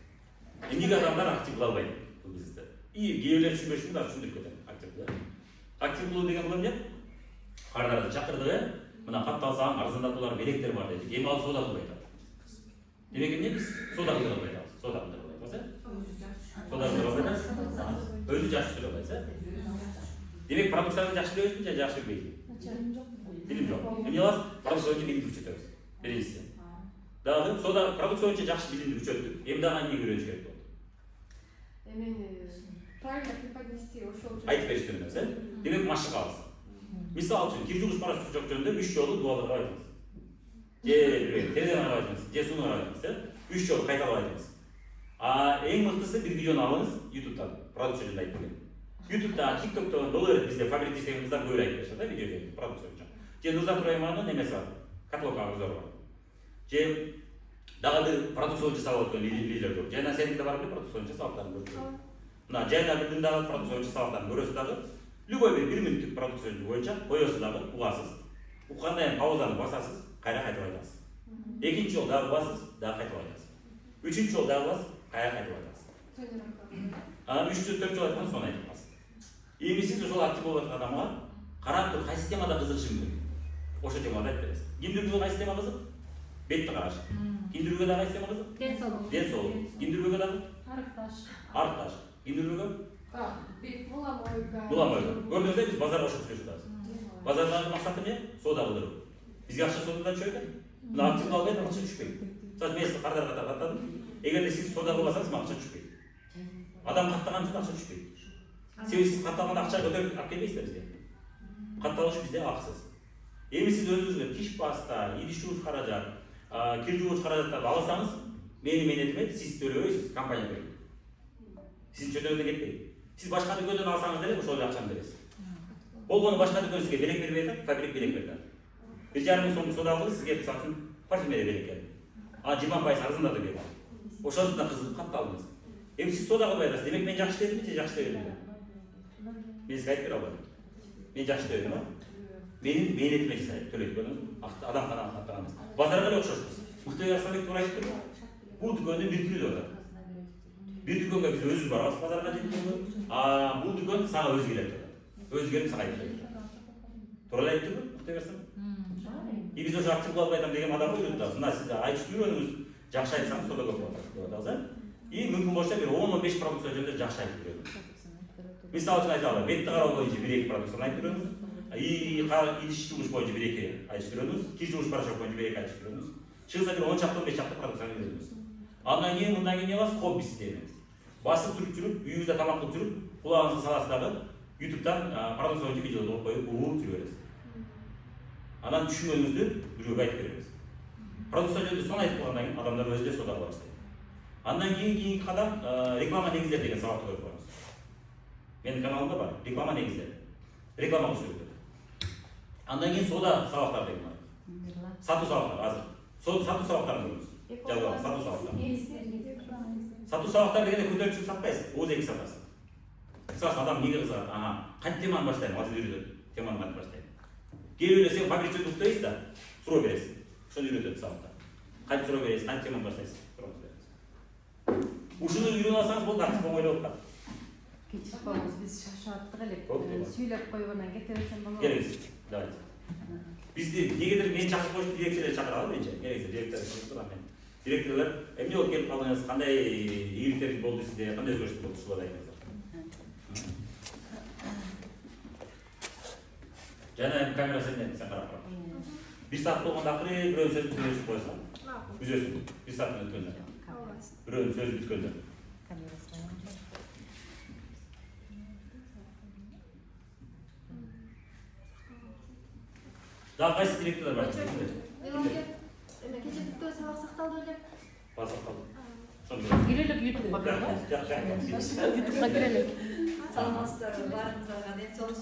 Эмнеге адамдар актив кыла албайт бул бизнесте? И кээ бирлер түшүнбөшүн да түшүндүрүп кетем. Актив болуу деген бул эмне? Кардарды чакырдык, мына катталсаң арзандатуулар, белектер бар дедик. Эми ал соода кылбайт. Демек эмне биз соода кыла албайт? Соода кыла албайт. Соода кыла албайт. Өзү жакшы сүрөп алат. Демек продукцияны жакшы билебизби же жакшы билбейбизби? Билим жок. Эмне кылабыз? Продукцияны билим көрсөтөбүз. Биринчиси. Дагы сода продукция боюнча жакшы билимди күчөттүк. Эми дагы эмнеге үйрөнүш керек болду? Правильно преподнести ошол Айтып беришти эмес, демек машык алабыз. Мисалы үчүн кир жуугуч порошок жөнүндө 3 жолу дубалга айтыңыз. Же терезени карап айтыңыз, же сууну карап айтыңыз, 3 жолу кайталап айтыңыз. Эң мыктысы бир видеону алыңыз YouTube'дан, продукция жөнүндө айтып берем. YouTube'да, TikTok'та боло берет, бизде фабрик десеңиздар көп айтып беришет да видео жөнүндө, продукция жөнүндө. Же Нурзат Райымовнун немеси бар, каталог обзору бар. Же дагы бир продукция жасап аткан лидер көп. Жана сенин бар бир продукция жасап аткан көрсөтөт. Мына жайна бирдин дагы продукция жасап аткан көрөсүз дагы. Любой бир минуттук продукция боюнча коесуз дагы, угасыз. Уккандай паузаны басасыз, кайра кайтып айтасыз. Экинчи жолу дагы басасыз, дагы кайтып айтасыз. Үчүнчү жолу дагы басасыз, кайра кайтып айтасыз. 3-4 жолу айткан сону айтып каласыз. Эми сиз ошол актив болуп аткан адамга карап туруп кайсы темада кызыгышы мүмкүн. Ошол темада айтып бересиз. Киндирүүгө кайсы тема кызык? Бетти караш. Киндирүүгө дагы кайсы тема кызык? Ден соолук. Киндирүүгө дагы? Арыкташ. Киндирүүгө? Буламой. Көрдүңүздөр биз базарга ошо түшүп жатабыз. Базардагы максаты эмне? Соода кылдыруу. Бизге акча соодадан түшөт экен. Мына актив албай акча түшпөйт. Мисалы мен сизди кардар катары каттадым. Эгерде сиз соода кылбасаңыз мага акча түшпөйт. Адам каттаган үчүн акча түшпөйт. Себеби сиз катталган акча көтөрүп алып келбейсиздер бизге. Катталыш бизде акысыз. Эми сиз өзүңүзгө тиш паста, идиш жуугуч каражат, кир жуугуч каражаттарды алсаңыз, менин менетиме сиз төлөбөйсүз, компания төлөйт. Сиздин чөйрөңүздөн кетпейт. Сиз башка дүкөндөн алсаңыз деле ошол акчаны бересиз. Болгону башка дүкөн сизге белек бербей атат, фабрик белек берет. 1,5 миң сомдук соода алдыңыз, сизге мисалы үчүн парфюмерия белек келди. 20% арзандады берди. Ошондо кызыгып катталдыңыз. Эми сиз соода кылбай атасыз, демек мен жакшы иштедимби же жакшы иштебедимби? Мен сизге айтып бере албайм. Мен жакшы иштебедим, менин мээнетиме жасайт, төлөйт көрдүңүзбү? Адам кана каттаган эмес. Базарга эле окшошпуз. Мыктыбек Арсланбек туура айтып турду. Бул дүкөндүн бир түрү бар. Бир дүкөнгө биз өзүбүз барабыз базарга жеткенге. Бул дүкөн сага өзү келет. Өзү келип сага айтып берет. Туура айтып турду, Мыктыбек Арсланбек. Биз ошо актив кылып атам деген адамга үйрөтөбүз. Мына сиз айтып үйрөнүңүз, жакшы айтсаңыз соода көп болот деп атабыз. Мүмкүн болсо бир 10-15 продукция жөнүндө жакшы айтып үйрөнүңүз. Мисалы үчүн айта бетти кароо боюнча 1-2 продукцияны айтып үйрөнүңүз. Идиш жуугуч боюнча 1-2 айтып үйрөнүңүз. Кир жуугуч порошок боюнча 1-2 айтып үйрөнүңүз. Чыгса бир 10 чакты 15 чакты продукцияны үйрөнүңүз. Андан кийин мындан кийин не кыласыз? Хобби система. Басып туруп жүрүп, үйүңүздө тамак кылып жүрүп, кулагыңызга саласыз дагы YouTube'дан продукция боюнча видео окуп коюп, угуп жүрө бересиз. Анан түшүнгөнүңүздү бирөөгө айтып беребиз. Продукция жөнүндө сону айтып койгондон кийин адамдар өзү эле соода кыла баштайт. Андан кийинки кадам реклама негиздери деген сабакты көрүп коебуз. Менин каналымда бар, реклама негиздери. Реклама көзөмөлдөрү. Андан кийин соода сабактары деген бар. Сатуу сабактары азыр. Сатуу сабактарын көрөбүз. Жалпы сатуу сабактары. Сатуу сабактары дегенде көтөрүп сатпайсыз, ооз-эки сатасыз. Мисалы адам эмнеге кызыгат? Кантип теманы баштайм? Азыр үйрөтөт. Теманы кантип баштайм? Келип эле сен фабрикчи уктайсыз да, суроо бересиз. Ошону үйрөтөт сабакта. Кантип суроо бересиз? Кантип теманы баштайсыз? Ушуну үйрөнүп алсаңыз болду, актив болмой эле болуп. Кечирип коюңуз, биз шашаттык элек. Сүйлөп коюп анан кете берсем болобу? Келиңиз. Давайте. Бизди негедир мен чакырып коюшту, директорду чакыралы менчи. Келиңиз, директор чакырып мен. Директорлор эмне болуп келип калдыңыз? Кандай ийгиликтериңиз болду сизде? Кандай өзгөрүштөр болду? Ушул айтыңыз. Жана камера сен карап кал. 1 саат болгондо акыры бирөөнүн сөзүн бүтүрүп койсоң. Үзөсүң. 1 саат өткөндө. Бирөөнүн сөзү бүткөндө. Дагы кайсы директорлор бар? Кече бүттө сабак сакталды эле. Сакталды. Кирелик YouTube'га барбы? Жак. YouTube'га кирелик. Саламатсыздарбы, баарыңыздарга ден соолук